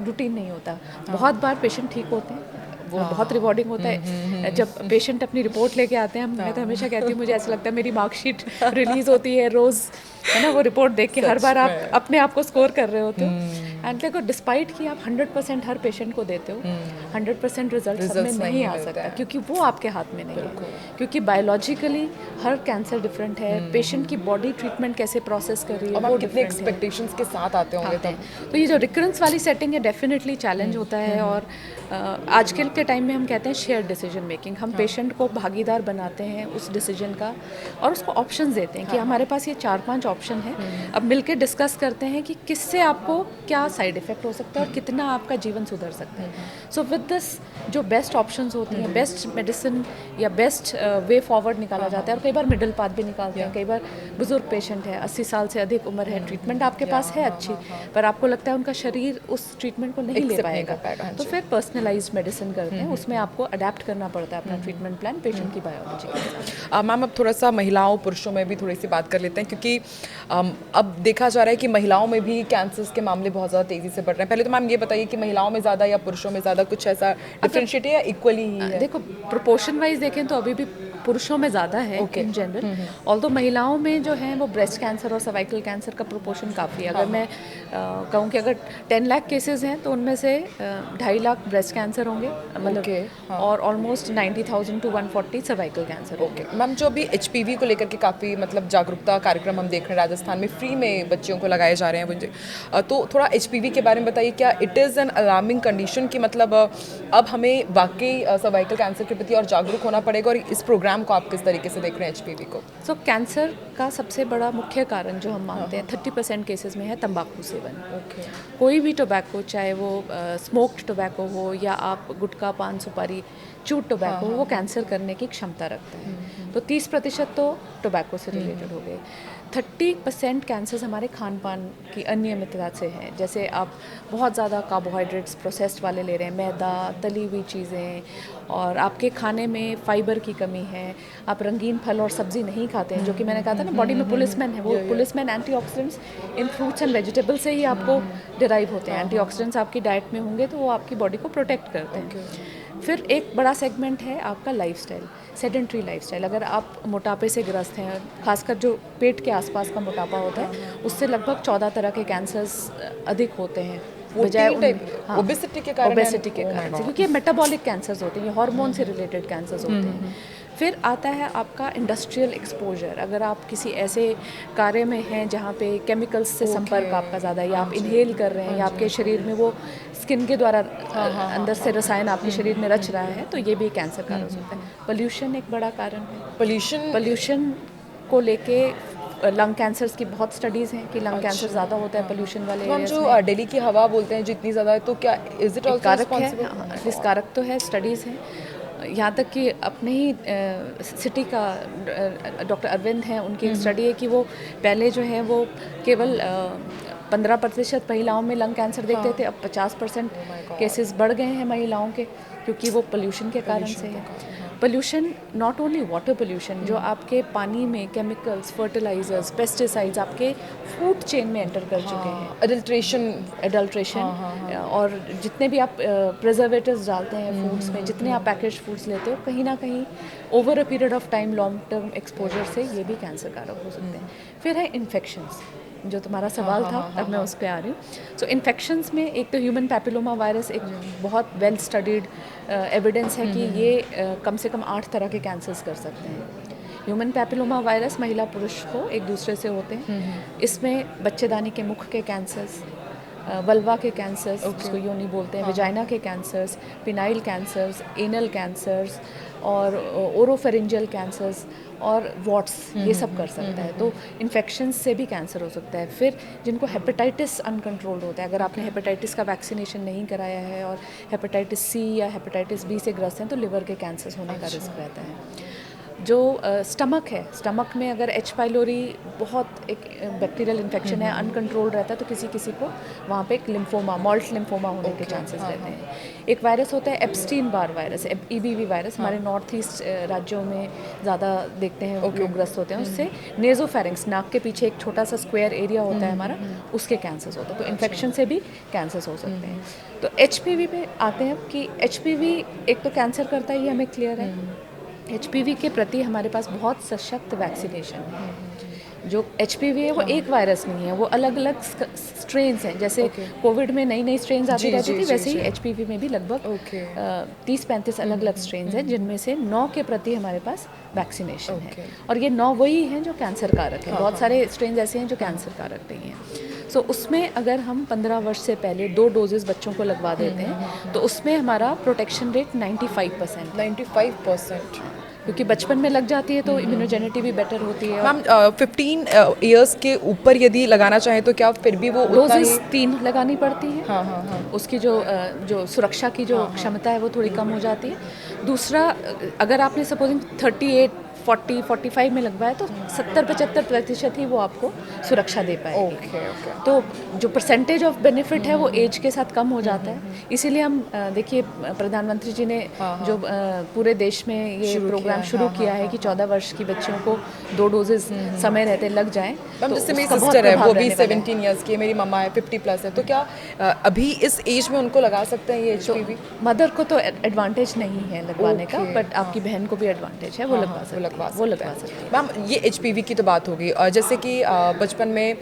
रूटीन नहीं होता। बहुत बार पेशेंट ठीक होते हैं, वो बहुत रिवॉर्डिंग होता है जब पेशेंट अपनी रिपोर्ट लेके आते हैं। मैं तो हमेशा कहती हूँ, मुझे ऐसा लगता है मेरी मार्कशीट रिलीज़ होती है रोज़, है ना, वो रिपोर्ट देख के हर बार आप अपने आप को स्कोर कर रहे होते हो। एंड देखो, डिस्पाइट कि आप 100% हर पेशेंट को देते हो, 100% रिजल्ट सब में नहीं आ सकता, क्योंकि वो आपके हाथ में नहीं है। क्योंकि बायोलॉजिकली हर कैंसर डिफरेंट है, पेशेंट की बॉडी ट्रीटमेंट कैसे प्रोसेस कर रही है, वो कितने एक्सपेक्टेशंस के साथ आते होंगे तब। तो ये जो रिकरेंस वाली सेटिंग है, डेफिनेटली चैलेंज होता है। और आजकल के टाइम में हम कहते हैं शेयर डिसीजन मेकिंग। हम पेशेंट को भागीदार बनाते हैं उस डिसीजन का, और उसको ऑप्शंस देते हैं कि हमारे पास ये 4-5 ऑप्शन है, अब मिलकर डिस्कस करते हैं कि किससे आपको क्या साइड इफेक्ट हो सकता है और कितना आपका जीवन सुधर सकता है। सो विद दिस जो बेस्ट ऑप्शंस होती हैं, बेस्ट मेडिसिन या बेस्ट वे फॉरवर्ड निकाला जाता है। और कई बार मिडिल पाथ भी निकालते हैं। कई बार बुजुर्ग पेशेंट है, 80 साल से अधिक उम्र है, ट्रीटमेंट आपके पास है अच्छी, पर आपको लगता है उनका शरीर उस ट्रीटमेंट को नहीं ले पाएगा, तो फिर पर्सनलाइज्ड मेडिसिन करते हैं। उसमें आपको अडेप्ट करना पड़ता है अपना ट्रीटमेंट प्लान पेशेंट की बायोलॉजी के साथ। मैम, अब थोड़ा सा महिलाओं पुरुषों में भी थोड़ी सी बात कर लेते हैं, क्योंकि अब देखा जा रहा है कि महिलाओं में भी कैंसर्स के मामले बहुत ज़्यादा तेज़ी से बढ़ रहे हैं। पहले तो मैम ये बताइए कि महिलाओं में ज़्यादा या पुरुषों में ज़्यादा, कुछ ऐसा डिफरेंशिएट है या इक्वली ही है? देखो, प्रोपोर्शन वाइज देखें तो अभी भी पुरुषों में ज़्यादा है इन जनरल। ऑल्दो महिलाओं में जो है वो ब्रेस्ट कैंसर और सर्वाइकल कैंसर का प्रोपोर्शन काफ़ी है। अगर मैं कहूँ कि अगर 10 लाख केसेस हैं तो उनमें से 2.5 लाख ब्रेस्ट कैंसर होंगे, मतलब और almost 90,000 to 140 cervical cancer. Okay ma'am, जो अभी HPV को लेकर के काफ़ी मतलब जागरूकता कार्यक्रम हम देख रहे हैं राजस्थान में, फ्री में बच्चियों को लगाए जा रहे हैं मुझे, तो थोड़ा HPV के बारे में बताइए। क्या it is an alarming condition कि मतलब अब हमें वाकई सर्वाइकल कैंसर के प्रति और जागरूक होना पड़ेगा, और इस प्रोग्राम को आप किस तरीके से देख रहे हैं HPV को? सो कैंसर का सबसे बड़ा मुख्य कारण जो हम मानते हैं 30% केसेस में है तंबाकू सेवन। कोई भी टोबैको, चाहे वो स्मोक्ड टोबैको हो या आप गुटखा, पान, सुपारी, चूट टोबैको, वो कैंसर करने की क्षमता रखता है। तो 30% तो टोबैको से रिलेटेड हो गए। 30% कैंसर्स हमारे खान पान की अनियमितता से हैं। जैसे आप बहुत ज़्यादा कार्बोहाइड्रेट्स प्रोसेस्ड वाले ले रहे हैं, मैदा, तली हुई चीज़ें, और आपके खाने में फाइबर की कमी है, आप रंगीन फल और सब्ज़ी नहीं खाते हैं, जो कि मैंने कहा था ना, बॉडी में पुलिसमैन है। वो policeman antioxidants in fruits and vegetable से ही आपको डिराइव होते हैं। एंटीऑक्सीडेंट्स आपकी डाइट में होंगे तो वो आपकी बॉडी को प्रोटेक्ट करते हैं। फिर एक बड़ा सेगमेंट है आपका लाइफस्टाइल, सेडेंट्री लाइफस्टाइल। अगर आप मोटापे से ग्रस्त हैं, खासकर जो पेट के आसपास का मोटापा होता है, उससे लगभग 14 तरह के कैंसर्स अधिक होते हैं बजाय ओबेसिटी के कारण से, क्योंकि ये मेटाबॉलिक कैंसर्स होते हैं, ये हार्मोन से रिलेटेड कैंसर्स होते हैं। फिर आता है आपका इंडस्ट्रियल एक्सपोजर। अगर आप किसी ऐसे कार्य में हैं जहाँ पे केमिकल्स से संपर्क आपका ज़्यादा है, या आप इनहेल कर रहे हैं, या आपके शरीर में वो स्किन के द्वारा अंदर से रसायन आपके शरीर में रच रहा है, तो ये भी कैंसर कारण होता है। पोल्यूशन एक बड़ा कारण है। पोल्यूशन को लेके लंग कैंसर्स की बहुत स्टडीज़ हैं कि लंग कैंसर ज़्यादा होता है पोल्यूशन वाले एरियाज में। जो दिल्ली की हवा बोलते हैं जितनी ज़्यादा है, तो क्या इज इट ऑल्सो रिस्पॉन्सिबल? इस कारक तो है, स्टडीज़ हैं। यहाँ तक कि अपने ही सिटी का डॉक्टर अरविंद हैं, उनकी एक स्टडी है कि वो पहले जो है वो केवल 15% महिलाओं में लंग कैंसर देखते थे, अब 50% केसेस बढ़ गए हैं महिलाओं के, क्योंकि वो पोल्यूशन के कारण से है। Pollution not only water pollution, जो आपके पानी में केमिकल्स, फर्टिलाइजर्स, पेस्टिसाइड्स आपके फूड चेन में एंटर कर चुके हैं, एडल्ट्रेशन और जितने भी आप प्रिजर्वेटिव्स डालते हैं फूड्स में, जितने आप पैकेज फूड्स लेते हो, कहीं ना कहीं over a period of time long term exposure से ये भी कैंसर कारक हो सकते हैं। फिर है इन्फेक्शंस, जो तुम्हारा सवाल था, अब मैं उस पर आ रही हूँ। सो इन्फेक्शंस में एक तो ह्यूमन पैपिलोमा वायरस एक बहुत वेल स्टडीड एविडेंस है कि ये कम से कम 8 तरह के कैंसर्स कर सकते हैं। ह्यूमन पैपिलोमा वायरस महिला पुरुष को एक दूसरे से होते हैं। इसमें बच्चेदानी के मुख के कैंसर्स, वल्वा के कैंसर्स, जिसको योनि बोलते हैं, विजाइना के cancers, phenyl cancers, anal cancers और ओरोफेरिंजियल कैंसर्स और वॉट्स, ये सब कर सकता है। तो इन्फेक्शन से भी कैंसर हो सकता है। फिर जिनको हेपेटाइटिस अनकंट्रोल्ड होता है, अगर आपने हेपेटाइटिस का वैक्सीनेशन नहीं कराया है और हेपेटाइटिस सी या हेपेटाइटिस बी से ग्रस्त हैं, तो लिवर के कैंसर्स होने का रिस्क रहता है। जो स्टमक है, स्टमक में अगर एच पाइलोरी बहुत एक बैक्टीरियल इन्फेक्शन है, अनकंट्रोल्ड रहता है, तो किसी किसी को वहाँ पे एक लिम्फोमा, मॉल्ट लिम्फोमा होने के चांसेस रहते हैं। एक वायरस होता है Epstein Barr virus, EBV virus, हमारे नॉर्थ ईस्ट राज्यों में ज़्यादा देखते हैं लोग ग्रस्त होते हैं उससे। नेज़ोफेरिंक्स, नाक के पीछे एक छोटा सा स्क्वायर एरिया होता है हमारा, उसके कैंसर्स होते हैं। तो इन्फेक्शन से भी कैंसर्स हो सकते हैं। तो HPV पे आते हैं कि HPV एक तो कैंसर करता है, ये हमें क्लियर है। HPV के प्रति हमारे पास बहुत सशक्त वैक्सीनेशन है। जो HPV है वो एक वायरस नहीं है, वो अलग अलग स्ट्रेन्स हैं। जैसे कोविड में नई नई स्ट्रेन्स आती रहती थी, वैसे ही HPV में भी लगभग 30-35 अलग अलग स्ट्रेन्स हैं, जिनमें से 9 के प्रति हमारे पास वैक्सीनेशन है। और ये 9 वही हैं जो कैंसर कारक है। बहुत सारे स्ट्रेन्स ऐसे हैं जो कैंसर कारक नहीं हैं। सो उसमें अगर हम 15 वर्ष से पहले 2 डोजेस बच्चों को लगवा देते हैं, तो उसमें हमारा प्रोटेक्शन रेट 95%, क्योंकि बचपन में लग जाती है तो इम्यूनोजेनिटी भी बेटर होती है। मैम 15 इयर्स के ऊपर यदि लगाना चाहें तो क्या फिर भी वो डोजेस 3 लगानी पड़ती है। उसकी जो सुरक्षा की जो क्षमता है वो थोड़ी कम हो जाती है। दूसरा, अगर आपने सपोजिंग 38, 40, 45 में लगवाया तो 70-75% ही वो आपको सुरक्षा दे पाएगी। तो जो परसेंटेज ऑफ बेनिफिट है वो एज के साथ कम हो जाता है। इसीलिए हम देखिए प्रधानमंत्री जी ने जो पूरे देश में ये प्रोग्राम शुरू किया है कि 14 वर्ष की बच्चियों को 2 डोजेस समय रहते लग जाएं। तो जैसे मेरी सिस्टर है, वो भी 17 इयर्स की है, मेरी मम्मा है 50+ है, तो क्या अभी इस एज में उनको लगा सकते हैं ये HPV? मदर को तो एडवांटेज नहीं है लगवाने का, बट आपकी बहन को भी एडवांटेज है, वो लगवा सकती है। मैम ये HPV की तो बात होगी, और जैसे कि बचपन में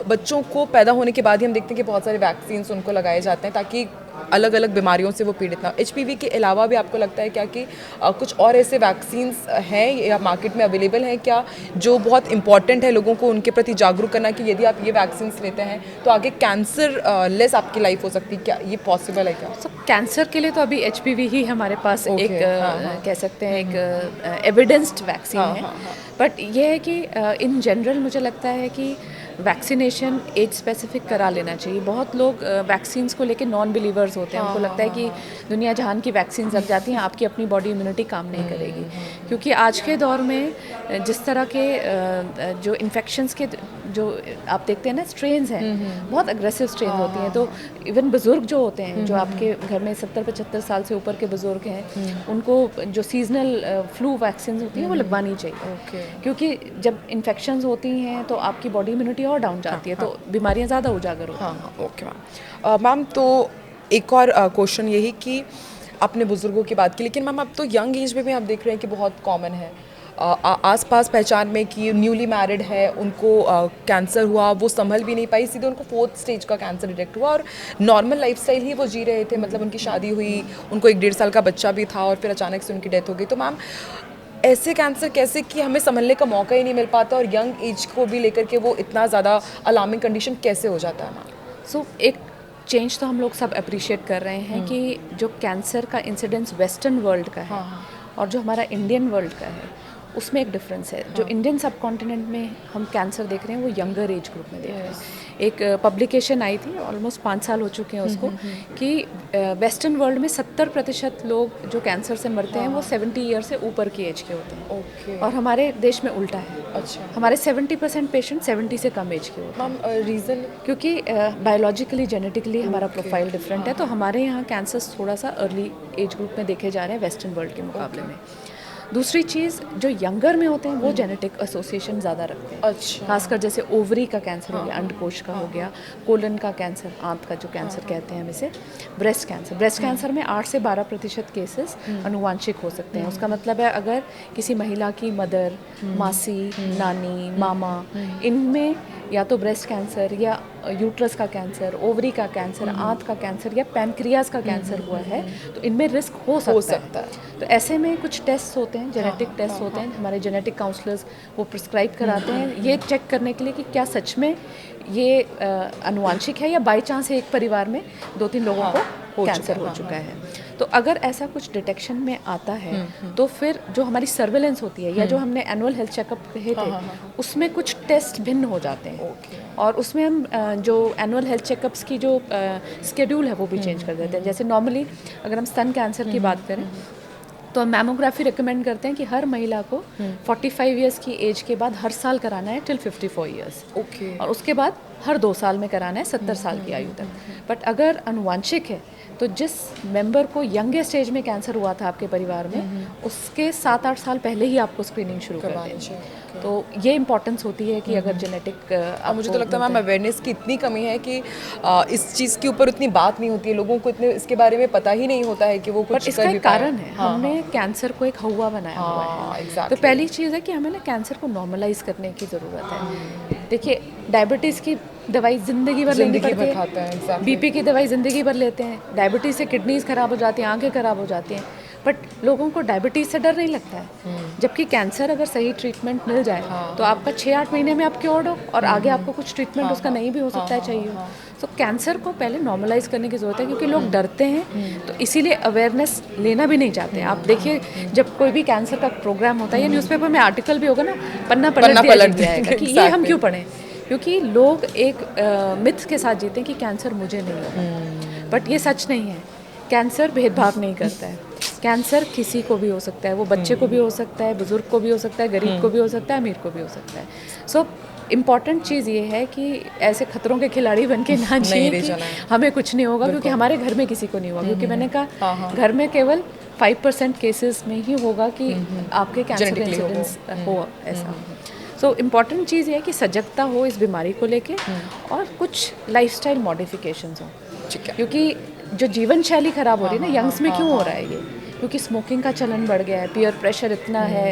बच्चों को पैदा होने के बाद ही हम देखते हैं कि बहुत सारे वैक्सीन्स उनको लगाए जाते हैं ताकि अलग अलग बीमारियों से वो पीड़ित ना। HPV के अलावा भी आपको लगता है क्या कि कुछ और ऐसे वैक्सीन्स हैं या मार्केट में अवेलेबल हैं क्या, जो बहुत इंपॉर्टेंट है लोगों को उनके प्रति जागरूक करना कि यदि आप ये वैक्सीन्स लेते हैं तो आगे कैंसर लेस आपकी लाइफ हो सकती है? क्या ये पॉसिबल है क्या? कैंसर के लिए तो अभी HPV ही हमारे पास एक कह सकते हैं एक एविडेंस्ड वैक्सीन है। बट ये है कि इन जनरल मुझे लगता है कि वैक्सीनेशन एज स्पेसिफिक करा लेना चाहिए। बहुत लोग वैक्सीन्स को लेके नॉन बिलीवर्स होते हैं, उनको लगता है कि दुनिया जहान की वैक्सीन लग जाती हैं, आपकी अपनी बॉडी इम्यूनिटी काम नहीं करेगी। क्योंकि आज के दौर में जिस तरह के जो इन्फेक्शंस के जो आप देखते हैं ना स्ट्रेन्स हैं, बहुत अग्रेसिव स्ट्रेन होती हैं। तो इवन बुज़ुर्ग जो होते हैं, जो आपके घर में 70-75 साल से ऊपर के बुज़ुर्ग हैं, उनको जो सीजनल फ्लू वैक्सीन होती हैं वो लगवानी चाहिए। क्योंकि जब इन्फेक्शंस होती हैं तो आपकी बॉडी इम्यूनिटी और डाउन जाती है, तो बीमारियां ज़्यादा उजागर होती हैं। Okay ma'am. मैम तो एक और क्वेश्चन यही कि आपने बुज़ुर्गों की बात की, लेकिन मैम अब तो यंग एज में भी आप देख रहे हैं कि बहुत कॉमन है आसपास पहचान में कि न्यूली मैरिड है, उनको कैंसर हुआ, वो संभल भी नहीं पाई, सीधे उनको 4th स्टेज का कैंसर डिटेक्ट हुआ और नॉर्मल लाइफस्टाइल ही वो जी रहे थे। मतलब उनकी शादी हुई, उनको 1-1.5 साल का बच्चा भी था और फिर अचानक से उनकी डेथ हो गई। तो मैम ऐसे कैंसर कैसे कि हमें संभलने का मौका ही नहीं मिल पाता, और यंग एज को भी लेकर के वो इतना ज़्यादा अलार्मिंग कंडीशन कैसे हो जाता है मैम? सो एक चेंज तो हम लोग सब अप्रिशिएट कर रहे हैं कि जो कैंसर का इंसिडेंस वेस्टर्न वर्ल्ड का है और जो हमारा इंडियन वर्ल्ड का है, उसमें एक डिफरेंस है। जो इंडियन सब कॉन्टिनेंट में हम कैंसर देख रहे हैं वो यंगर एज ग्रुप में देख रहे हैं। एक पब्लिकेशन आई थी, ऑलमोस्ट 5 साल हो चुके हैं उसको, कि वेस्टर्न वर्ल्ड में 70% लोग जो कैंसर से मरते हैं वो 70 ईयर से ऊपर की एज के होते हैं। ओके। और हमारे देश में उल्टा है। अच्छा। हमारे 70% पेशेंट 70 से कम एज के होते हैं। Ma'am reason? क्योंकि बायोलॉजिकली जेनेटिकली हमारा प्रोफाइल डिफरेंट है, तो हमारे यहाँ कैंसर्स थोड़ा सा अर्ली एज ग्रुप में देखे जा रहे हैं वेस्टर्न वर्ल्ड के मुकाबले में। दूसरी चीज़, जो यंगर में होते हैं वो जेनेटिक एसोसिएशन ज़्यादा रखते हैं। अच्छा। खासकर जैसे ओवरी का कैंसर हो गया, अंडकोश का हो गया, कोलन का कैंसर, आंत का जो कैंसर कहते हैं हम इसे, ब्रेस्ट कैंसर। ब्रेस्ट कैंसर में 8 से 12% केसेस अनुवांशिक हो सकते हैं। उसका मतलब है अगर किसी महिला की मदर, मासी, नानी, मामा, इनमें या तो ब्रेस्ट कैंसर या यूट्रस का कैंसर, ओवरी का कैंसर, आंत का कैंसर या पैनक्रियाज का कैंसर हुआ है, तो इनमें रिस्क हो सकता है। तो ऐसे में कुछ टेस्ट होते हैं, जेनेटिक टेस्ट होते हैं, हमारे जेनेटिक काउंसलर्स वो प्रिस्क्राइब कराते हैं ये चेक करने के लिए कि क्या सच में ये अनुवांशिक है या बाई चांस एक परिवार में 2-3 लोगों को कैंसर हो चुका है। तो अगर ऐसा कुछ डिटेक्शन में आता है तो फिर जो हमारी सर्वेलेंस होती है या जो हमने एनुअल हेल्थ चेकअप कहे थे उसमें कुछ टेस्ट भिन्न हो जाते हैं। और उसमें हम जो एनुअल हेल्थ चेकअप्स की जो स्केड्यूल है वो भी चेंज कर देते हैं। जैसे नॉर्मली अगर हम स्तन कैंसर की बात करें तो हम मैमोग्राफी रिकमेंड करते हैं कि हर महिला को 45 इयर्स की एज के बाद हर साल कराना है टिल 54 इयर्स। ओके। और उसके बाद हर 2 साल में कराना है 70 साल की आयु तक। बट अगर अनुवांशिक है तो जिस मेंबर को यंगेस्ट एज में कैंसर हुआ था आपके परिवार में, उसके 7-8 साल पहले ही आपको स्क्रीनिंग शुरू कर देनी चाहिए। तो ये इंपॉर्टेंस होती है कि अगर जेनेटिक। अब मुझे तो लगता है मैम अवेयरनेस की इतनी कमी है कि इस चीज़ के ऊपर उतनी बात नहीं होती है, लोगों को इतने इसके बारे में पता ही नहीं होता है कि वो कुछ इसका एक कारण है, हमने कैंसर को एक हौवा बनाया हुआ है। तो पहली चीज़ है कि हमें ना कैंसर को नॉर्मलाइज करने की ज़रूरत है। देखिए, डायबिटीज़ की दवाई ज़िंदगी भर लेनी पड़ती है, बीपी की दवाई ज़िंदगी भर लेते हैं, डायबिटीज़ से किडनीज ख़राब हो जाती हैं, आंखें ख़राब हो जाती हैं, बट लोगों को डायबिटीज़ से डर नहीं लगता है। जबकि कैंसर अगर सही ट्रीटमेंट मिल जाए तो आपका 6-8 महीने में आप क्योर्ड हो और आगे आपको कुछ ट्रीटमेंट उसका नहीं भी हो सकता है चाहिए हो। तो कैंसर को पहले नॉर्मलाइज करने की ज़रूरत है क्योंकि लोग डरते हैं, तो इसीलिए अवेयरनेस लेना भी नहीं चाहते हैं। आप देखिए, जब कोई भी कैंसर का प्रोग्राम होता है या न्यूज़पेपर में आर्टिकल भी होगा ना, पन्ना पलट दिया जाएगा कि ये हम क्यों पढ़ें, क्योंकि लोग एक मिथ के साथ जीते हैं कि कैंसर मुझे नहीं होगा। बट ये सच नहीं है। कैंसर भेदभाव नहीं करता है। कैंसर किसी को भी हो सकता है, वो बच्चे को भी हो सकता है, बुजुर्ग को भी हो सकता है, गरीब को भी हो सकता है, अमीर को भी हो सकता है। सो इम्पॉर्टेंट चीज़ ये है कि ऐसे खतरों के खिलाड़ी बन के ना जिए कि हमें कुछ नहीं होगा, क्योंकि हमारे घर में किसी को नहीं होगा। क्योंकि मैंने कहा घर में केवल 5% केसेस में ही होगा कि आपके कैंसर इंसिडेंस हो ऐसा। सो इम्पॉर्टेंट चीज़ ये है कि सजगता हो इस बीमारी को लेके और कुछ लाइफस्टाइल मॉडिफिकेशंस हों, क्योंकि जो जीवन शैली खराब हो रही है ना यंग्स में, क्यों हो रहा है ये? क्योंकि स्मोकिंग का चलन बढ़ गया है, पीयर प्रेशर इतना है,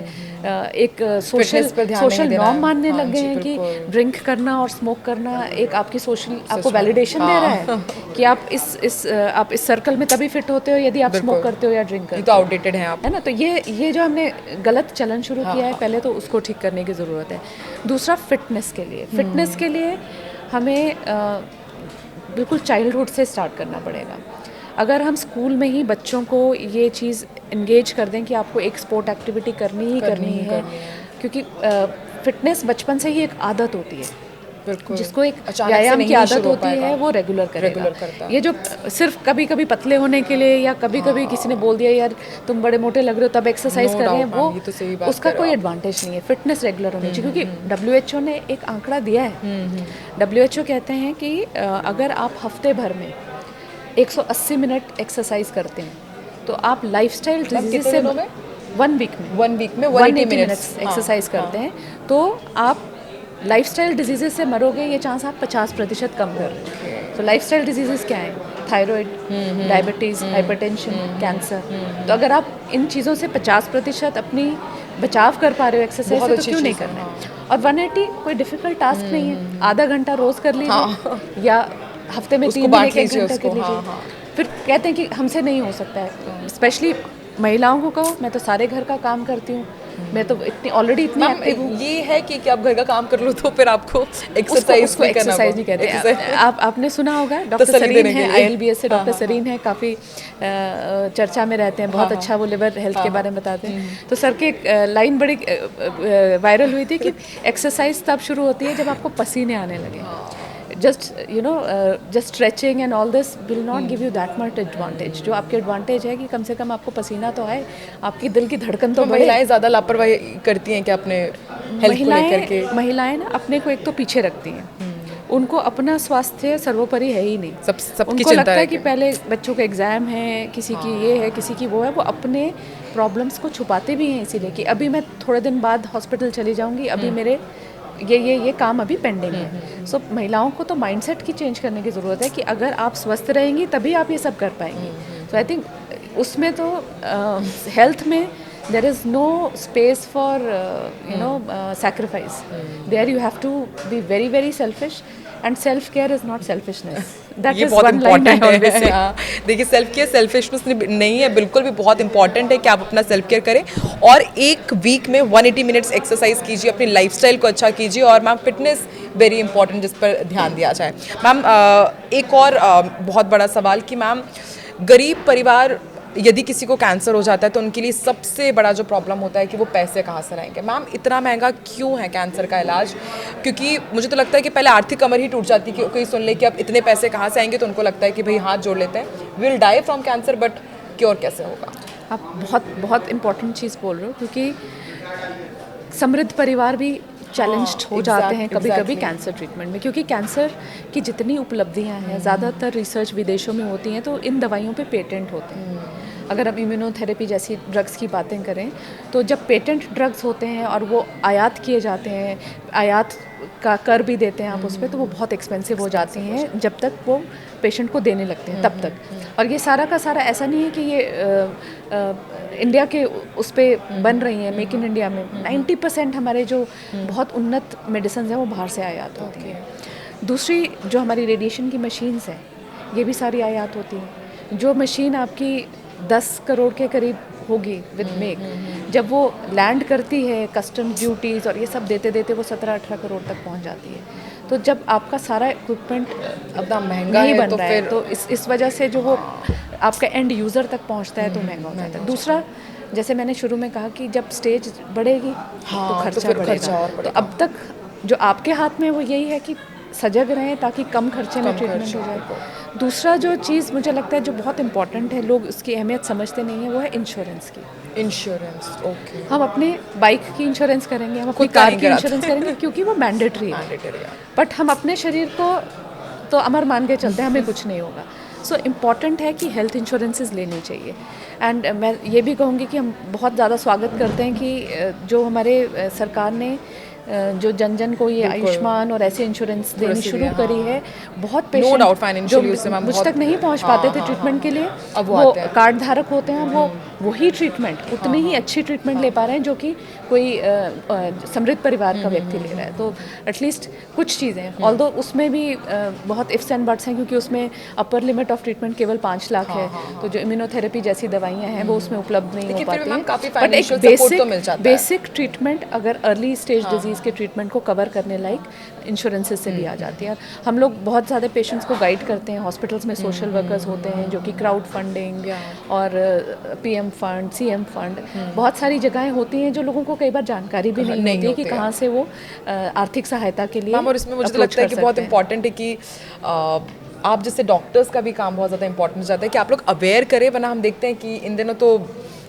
एक सोशल नॉर्म मानने लग गए हैं कि ड्रिंक करना और स्मोक करना एक आपकी सोशल आपको वैलिडेशन दे रहा है कि आप इस सर्कल में तभी फिट होते हो यदि आप स्मोक करते हो या ड्रिंक करते हो। तो आउटडेटेड हैं आप, है ना? तो ये जो हमने गलत चलन शुरू किया है, पहले तो उसको ठीक करने की ज़रूरत है। दूसरा, फिटनेस के लिए हमें बिल्कुल चाइल्डहुड से स्टार्ट करना पड़ेगा। अगर हम स्कूल में ही बच्चों को ये चीज़ इंगेज कर दें कि आपको एक स्पोर्ट एक्टिविटी करनी ही है, क्योंकि फिटनेस बचपन से ही एक आदत होती है, जिसको एक व्यायाम की आदत होती है वो रेगुलर करेगा। ये जो सिर्फ कभी कभी पतले होने के लिए या कभी कभी किसी ने बोल दिया यार तुम बड़े मोटे लग रहे हो तब एक्सरसाइज कर रहे हैं, वो उसका कोई एडवांटेज नहीं है। फिटनेस रेगुलर होनी चाहिए, क्योंकि WHO ने एक आंकड़ा दिया है। WHO कहते हैं कि अगर आप हफ्ते भर में 180 मिनट एक्सरसाइज करते हैं तो आप लाइफस्टाइल डिजीज से 1 वीक में 180 मिनट्स एक्सरसाइज करते हैं तो आप लाइफस्टाइल डिजीजेस से मरोगे, ये चांस आप 50% कम कर रहे हैं। तो लाइफस्टाइल डिजीजेस क्या हैं? Thyroid, diabetes, hypertension, cancer. तो अगर आप इन चीज़ों से 50% अपनी बचाव कर पा रहे हो एक्सरसाइज से, तो क्यों नहीं करना है? और 180 कोई डिफिकल्ट टास्क नहीं है, आधा घंटा रोज़ कर लीजिए या हफ्ते में 3 दिन 1 घंटा कर लीजिए। फिर कहते हैं कि हमसे नहीं हो सकता है, स्पेशली महिलाओं को कहो, मैं तो सारे घर का काम करती हूँ, मैं तो इतनी ऑलरेडी इतनी मैम एक्टिव हूँ। ये है कि आप घर का काम कर लो तो फिर आपको एक्सरसाइज उसको एक्सरसाइज नहीं कहते। आपने सुना होगा डॉक्टर तसल्ली सरीन देने के है, लिए। ILBS से डॉक्टर सरीन है, काफ़ी चर्चा में रहते हैं, बहुत अच्छा वो लिवर हेल्थ के बारे में बताते हैं। तो सर की एक लाइन बड़ी वायरल हुई थी कि एक्सरसाइज तब शुरू होती है जब आपको पसीने आने लगे। just stretching and all this will not give you that much advantage। जो आपके एडवांटेज है कि कम से कम आपको पसीना तो आए, आपकी दिल की धड़कन तो बढ़े। महिलाएं ज़्यादा लापरवाही करती हैं कि अपने हेल्थ को लेकर के? महिलाएं ना अपने को एक तो पीछे रखती हैं, उनको अपना स्वास्थ्य सर्वोपरि है ही नहीं। सबकी उनको चिंता लगता है है कि पहले बच्चों के एग्ज़ाम है, किसी की ये है, किसी की वो है, वो अपने प्रॉब्लम्स को छुपाते भी हैं इसीलिए कि अभी मैं थोड़े दिन बाद हॉस्पिटल चली जाऊंगी, अभी मेरे ये काम अभी पेंडिंग है। सो महिलाओं को तो माइंडसेट की चेंज करने की ज़रूरत है कि अगर आप स्वस्थ रहेंगी तभी आप ये सब कर पाएंगी। सो आई थिंक उसमें तो हेल्थ में there is no space for sacrifice। There you have to be very very selfish and self care is not selfishness। That ये is बहुत one line I important always say। है। देखिए self care selfishness नहीं है, बिल्कुल भी बहुत important है कि आप अपना सेल्फ केयर करें और एक वीक में 180 मिनट्स एक्सरसाइज कीजिए, अपनी लाइफस्टाइल को अच्छा कीजिए और मैम फिटनेस वेरी इंपॉर्टेंट जिस पर ध्यान दिया जाए। मैम एक और बहुत बड़ा सवाल कि मैम गरीब परिवार यदि किसी को कैंसर हो जाता है तो उनके लिए सबसे बड़ा जो प्रॉब्लम होता है कि वो पैसे कहाँ से लाएंगे। मैम इतना महंगा क्यों है कैंसर का इलाज? क्योंकि मुझे तो लगता है कि पहले आर्थिक कमर ही टूट जाती है कि कोई सुन ले कि अब इतने पैसे कहाँ से आएंगे, तो उनको लगता है कि भाई हाथ जोड़ लेते हैं, will die from cancer, but cure कैसे होगा? आप बहुत बहुत इम्पोर्टेंट चीज़ बोल रहे हो, क्योंकि समृद्ध परिवार भी चैलेंज्ड हो जाते हैं कभी कभी कैंसर ट्रीटमेंट में, क्योंकि कैंसर की जितनी उपलब्धियां हैं ज़्यादातर रिसर्च विदेशों में होती हैं, तो इन दवाइयों पे पेटेंट होते हैं। अगर हम इम्यूनोथेरेपी जैसी ड्रग्स की बातें करें तो जब पेटेंट ड्रग्स होते हैं और वो आयात किए जाते हैं, आयात का कर भी देते हैं आप उस पर, तो वो बहुत एक्सपेंसिव हो जाती हैं जब तक वो पेशेंट को देने लगते हैं तब तक। और ये सारा का सारा ऐसा नहीं है कि ये इंडिया के उस पर बन रही हैं। मेक इन इंडिया में 90% हमारे जो बहुत उन्नत मेडिसिन हैं वो बाहर से आयात होती हैं। दूसरी जो हमारी रेडिएशन की मशीन्स हैं ये भी सारी आयात होती हैं। जो मशीन आपकी 10 करोड़ के करीब होगी विद मेक, जब वो लैंड करती है कस्टम ड्यूटीज़ और ये सब देते देते वो 17-18 करोड़ तक पहुंच जाती है। तो जब आपका सारा इक्विपमेंट इतना महंगा नहीं है बन तो रहा है फिर तो इस वजह से जो वो आपका एंड यूज़र तक पहुंचता है तो महंगा हो जाता है। दूसरा, जैसे मैंने शुरू में कहा कि जब स्टेज बढ़ेगी तो खर्चा बढ़ेगा। तो अब तक जो आपके हाथ में वो यही है कि सजग रहें ताकि कम खर्चे में ट्रीटमेंट हो जाए। दूसरा जो चीज़ मुझे लगता है जो बहुत इंपॉर्टेंट है, लोग उसकी अहमियत समझते नहीं है, वो है इंश्योरेंस की। Insurance, okay. हम अपने बाइक की इंश्योरेंस करेंगे, हम अपनी खुद का कार नहीं की कराते। इंश्योरेंस करेंगे क्योंकि वो मैंडेटरी है, बट हम अपने शरीर को तो अमर मान के चलते हैं, हमें कुछ नहीं होगा। सो इम्पॉर्टेंट है कि हेल्थ इंश्योरेंसेस लेनी चाहिए। एंड मैं ये भी कहूँगी कि हम बहुत ज़्यादा स्वागत करते हैं कि जो हमारे सरकार ने जो जन जन को ये आयुष्मान और ऐसे इंश्योरेंस देनी शुरू करी है। बहुत पेशेंट जो मुझ तक नहीं पहुंच पाते थे ट्रीटमेंट के लिए, वो कार्ड धारक होते हैं, वो वही ट्रीटमेंट उतनी ही अच्छी ट्रीटमेंट ले पा रहे हैं जो कि कोई समृद्ध परिवार का व्यक्ति ले रहा है। तो एटलीस्ट कुछ चीज़ें, ऑल्दो उसमें भी बहुत इफ्स एंड बट्स हैं, क्योंकि उसमें अपर लिमिट ऑफ ट्रीटमेंट केवल 5 लाख है। तो जो इम्यूनोथेरेपी जैसी दवाइयाँ हैं वो उसमें उपलब्ध नहीं हो पाती हैं, बट एक बेसिक ट्रीटमेंट अगर अर्ली स्टेज डिजीज़ के ट्रीटमेंट को कवर करने लायक इंश्योरेंसेस से भी आ जाती है। हम लोग बहुत ज़्यादा पेशेंट्स को गाइड करते हैं, हॉस्पिटल्स में सोशल वर्कर्स होते हैं जो कि क्राउड फंडिंग और PM फंड, CM फंड, बहुत सारी जगहें होती हैं जो लोगों को कई बार जानकारी भी नहीं होती है कि कहाँ से वो आर्थिक सहायता के लिए। और इसमें मुझे तो लगता है कि बहुत इंपॉर्टेंट है कि आप जैसे डॉक्टर्स का भी काम बहुत ज़्यादा इंपॉर्टेंट हो जाता है कि आप लोग अवेयर करें, वरना हम देखते हैं कि इन दिनों तो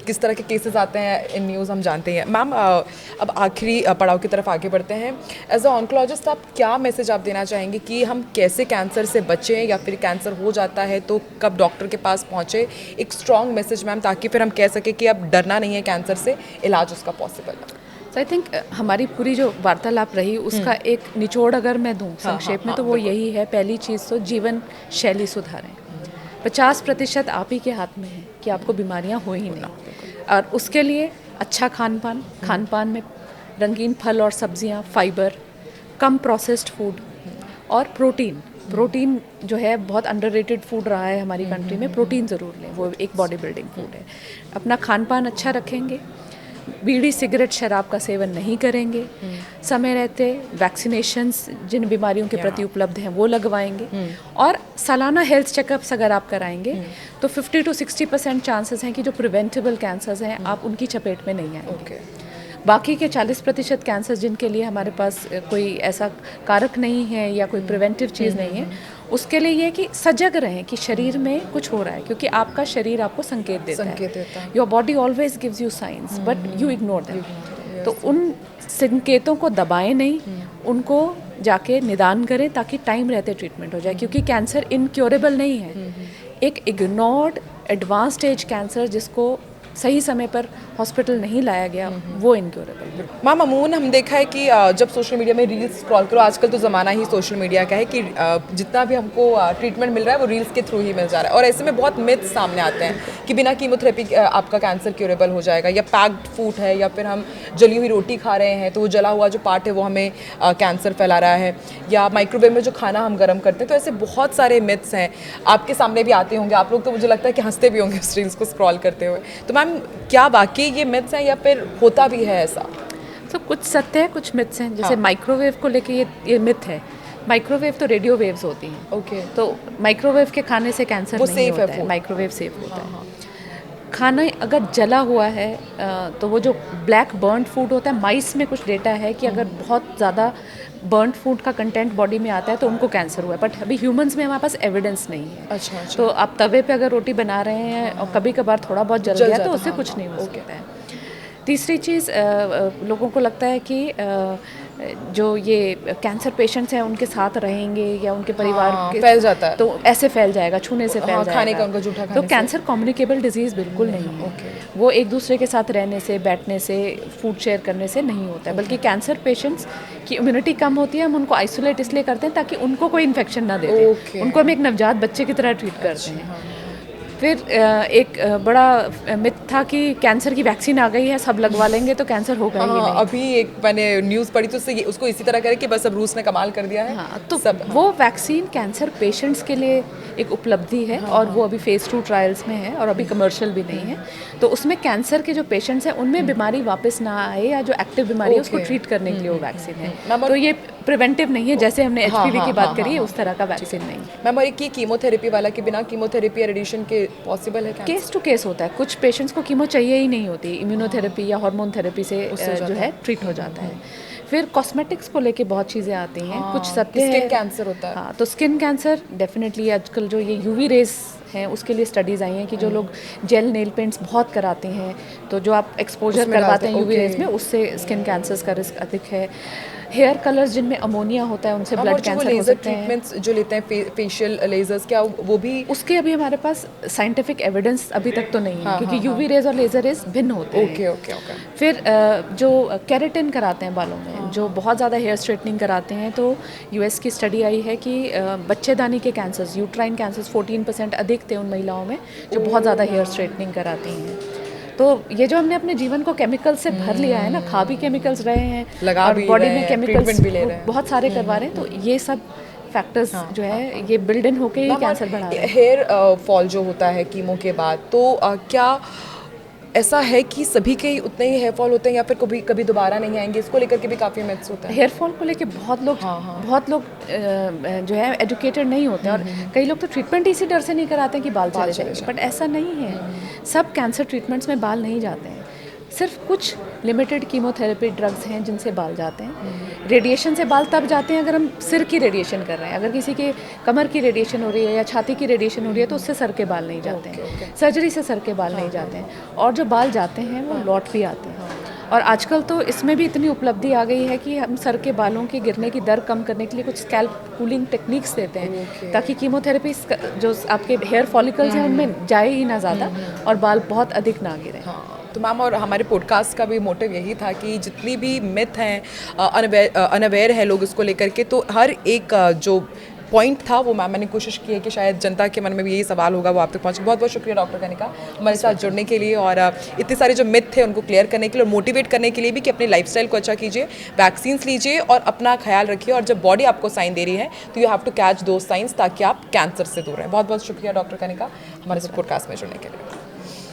किस तरह के केसेस आते हैं इन न्यूज़ हम जानते हैं। मैम अब आखिरी पड़ाव की तरफ आगे बढ़ते हैं। एज अ ऑन्कोलॉजिस्ट आप क्या मैसेज आप देना चाहेंगे कि हम कैसे कैंसर से बचें, या फिर कैंसर हो जाता है तो कब डॉक्टर के पास पहुँचे? एक स्ट्रॉन्ग मैसेज मैम, ताकि फिर हम कह सकें कि अब डरना नहीं है कैंसर से, इलाज उसका पॉसिबल है। तो आई थिंक हमारी पूरी जो वार्तालाप रही उसका एक निचोड़ अगर मैं दूँ संक्षेप में, तो वो यही है। पहली चीज़ तो जीवन शैली सुधारें। 50% आप ही के हाथ में है कि आपको बीमारियां हो ही नहीं, और उसके लिए अच्छा खान पान में रंगीन फल और सब्जियां, फाइबर, कम प्रोसेस्ड फूड और प्रोटीन जो है बहुत अंडररेटेड फूड रहा है हमारी कंट्री में। प्रोटीन ज़रूर लें, वो एक बॉडी बिल्डिंग फूड है। अपना खान पान अच्छा रखेंगे, बीड़ी सिगरेट शराब का सेवन नहीं करेंगे, समय रहते वैक्सीनेशंस जिन बीमारियों के प्रति उपलब्ध हैं वो लगवाएंगे, और सालाना हेल्थ चेकअप्स अगर आप कराएंगे तो 50 to 60% चांसेस हैं कि जो प्रिवेंटेबल कैंसर्स हैं आप उनकी चपेट में नहीं आएंगे। बाकी के 40% कैंसर जिनके लिए हमारे पास कोई ऐसा कारक नहीं है या कोई प्रिवेंटिव चीज़ नहीं है, उसके लिए ये कि सजग रहें कि शरीर में कुछ हो रहा है, क्योंकि आपका शरीर आपको संकेत देता है। Your body always gives you science but you ignore them. तो उन संकेतों को दबाएं नहीं, उनको जाके निदान करें ताकि टाइम रहते ट्रीटमेंट हो जाए, क्योंकि कैंसर इनक्योरेबल नहीं है। एक इग्नोर्ड एडवांस स्टेज कैंसर जिसको सही समय पर हॉस्पिटल नहीं लाया गया वो इनक्योरेबल। मैम अमूमन हम देखा है कि जब सोशल मीडिया में रील्स स्क्रॉल करो, आजकल तो ज़माना ही सोशल मीडिया का है कि जितना भी हमको ट्रीटमेंट मिल रहा है वो रील्स के थ्रू ही मिल जा रहा है, और ऐसे में बहुत मिथ्स सामने आते हैं कि बिना कीमोथेरेपी आपका कैंसर क्योरेबल हो जाएगा, या पैक्ड फूड है, या फिर हम जली हुई रोटी खा रहे हैं तो वो जला हुआ जो पार्ट है वो हमें कैंसर फैला रहा है, या माइक्रोवेव में जो खाना हम गर्म करते हैं। तो ऐसे बहुत सारे मिथ्स हैं, आपके सामने भी आते होंगे, आप लोग तो मुझे लगता है कि हंसते भी होंगे उस रील्स को स्क्रॉल करते हुए। तो मैम क्या वाकई ये मिथ्स हैं या फिर होता भी है ऐसा? तो कुछ सत्य है, कुछ मिथ्स हैं। जैसे माइक्रोवेव को लेके ये मिथ है। माइक्रोवेव तो रेडियो वेव्स होती हैं। ओके। तो माइक्रोवेव के खाने से कैंसर नहीं होता है, माइक्रोवेव सेफ होता है। खाना अगर जला हुआ है तो वो जो ब्लैक बर्न्ड फूड होता है, माइस में कुछ डेटा है कि अगर बहुत ज़्यादा बर्न्ड फूड का कंटेंट बॉडी में आता है तो उनको कैंसर हुआ है, बट अभी ह्यूमंस में हमारे पास एविडेंस नहीं है। अच्छा। तो आप तवे पे अगर रोटी बना रहे हैं और कभी कभार थोड़ा बहुत जल गया तो उससे कुछ नहीं हो सकता है। तीसरी चीज़, लोगों को लगता है कि जो ये कैंसर पेशेंट्स हैं उनके साथ रहेंगे या उनके परिवार के फैल जाता है, तो ऐसे फैल जाएगा, छूने से फैल जाएगा, खाने का उनका जूठा खाने तो कैंसर कम्युनिकेबल डिजीज़ बिल्कुल नहीं है। वो एक दूसरे के साथ रहने से, बैठने से, फूड शेयर करने से नहीं होता है, बल्कि कैंसर पेशेंट्स की इम्यूनिटी कम होती है। हम उनको आइसोलेट इसलिए करते हैं ताकि उनको कोई इन्फेक्शन ना दे दे। उनको हम एक नवजात बच्चे की तरह ट्रीट करते हैं। फिर एक बड़ा मिथ था कि कैंसर की वैक्सीन आ गई है, सब लगवा लेंगे तो कैंसर होगा ही नहीं। अभी एक मैंने न्यूज़ पढ़ी तो उसको इसी तरह करे कि बस अब रूस ने कमाल कर दिया है। तो वो वैक्सीन कैंसर पेशेंट्स के लिए एक उपलब्धि है, और वो अभी फेज़ 2 ट्रायल्स में है और अभी कमर्शियल भी नहीं है। तो उसमें कैंसर के जो पेशेंट्स हैं उनमें बीमारी वापस ना आए, या जो एक्टिव बीमारी है उसको ट्रीट करने के लिए वो वैक्सीन है। तो ये प्रिवेंटिव नहीं है, जैसे हमने HPV की बात करी है उस तरह का वैक्सीन नहीं है। मैम और एक कीमोथेरेपी वाला कि बिना कीमोथेरेपी या रेडिएशन के पॉसिबल है? केस टू केस होता है। कुछ पेशेंट्स को कीमो चाहिए ही नहीं होती, इम्यूनोथेरेपी या हार्मोन थेरेपी से जो है ट्रीट हो जाता है। फिर कॉस्मेटिक्स को लेके बहुत चीज़ें आती हैं, कुछ सत्य है। स्किन कैंसर होता है। हाँ, तो स्किन कैंसर डेफिनेटली आजकल जो ये UV रेस हैं उसके लिए स्टडीज़ आई हैं कि जो लोग जेल नेल पेंट्स बहुत कराते हैं, तो जो आप एक्सपोजर करवाते हैं UV रेस में, उससे स्किन कैंसर्स का रिस्क अधिक है। हेयर कलर्स जिनमें अमोनिया होता है उनसे ब्लड कैंसर हो सकते हैं। ट्रीटमेंट्स जो लेते हैं फेशियल लेजर्स, क्या वो भी? उसके अभी हमारे पास साइंटिफिक एविडेंस अभी तक तो नहीं है, क्योंकि UV रेज और लेजर रेज भिन्न होते हैं। ओके। फिर जो केराटिन कराते हैं बालों में, जो बहुत ज़्यादा हेयर स्ट्रेटनिंग कराते हैं, तो US की स्टडी आई है कि बच्चेदानी के कैंसर्स, यूट्राइन कैंसर्स 14% अधिक थे उन महिलाओं में जो बहुत ज़्यादा हेयर स्ट्रेटनिंग कराती हैं। तो ये जो हमने अपने जीवन को केमिकल से भर लिया है ना, खा भी केमिकल्स रहे हैं, लगा भी बॉडी रहे में हैं, केमिकल्स ट्रीटमेंट भी ले रहे हैं, बहुत सारे करवा रहे हैं। तो ये सब फैक्टर्स जो है ये बिल्ड इन होके ही कैंसर बढ़ा रहे हैं। हेयर फॉल जो होता है कीमो के बाद, तो क्या ऐसा है कि सभी के ही उतने ही हेयर फॉल होते हैं या फिर कभी दोबारा नहीं आएंगे? इसको लेकर के भी काफ़ी मिथ्स होते हैं। हेयर फॉल को लेके बहुत लोग जो है एजुकेटेड नहीं होते हैं, और कई लोग तो ट्रीटमेंट इसी डर से नहीं कराते हैं कि बाल चले जाएंगे, बट ऐसा नहीं है। सब कैंसर ट्रीटमेंट्स में बाल नहीं जाते हैं, सिर्फ कुछ लिमिटेड कीमोथेरेपी ड्रग्स हैं जिनसे बाल जाते हैं। रेडिएशन से बाल तब जाते हैं अगर हम सिर की रेडिएशन कर रहे हैं। अगर किसी के कमर की रेडिएशन हो रही है या छाती की रेडिएशन हो रही है तो उससे सर के बाल नहीं जाते हैं। सर्जरी से सर के बाल नहीं जाते हैं, और जो बाल जाते हैं वो लौट भी आते हैं। और आजकल तो इसमें भी इतनी उपलब्धि आ गई है कि हम सर के बालों के गिरने की दर कम करने के लिए कुछ स्कैल्प कूलिंग टेक्निक्स देते हैं, ताकि कीमोथेरेपी जो आपके हेयर फॉलिकल्स हैं उनमें जाए ही ना ज़्यादा और बाल बहुत अधिक ना गिरे। तो मैम और हमारे पॉडकास्ट का भी मोटिव यही था कि जितनी भी मिथ हैं, अनअवेयर है लोग इसको लेकर के, तो हर एक जो पॉइंट था वो मैंने कोशिश की है कि शायद जनता के मन में भी यही सवाल होगा वो आप तक पहुँचे। बहुत बहुत शुक्रिया डॉक्टर कनिका हमारे साथ जुड़ने के लिए, और इतने सारे जो मिथ थे उनको क्लियर करने के लिए और मोटिवेट करने के लिए भी कि अपनी लाइफस्टाइल को अच्छा कीजिए, वैक्सीन्स लीजिए और अपना ख्याल रखिए, और जब बॉडी आपको साइन दे रही है तो you have to catch those signs ताकि आप कैंसर से दूर रहें। बहुत बहुत शुक्रिया डॉक्टर कनिका हमारे साथ पॉडकास्ट में जुड़ने के लिए।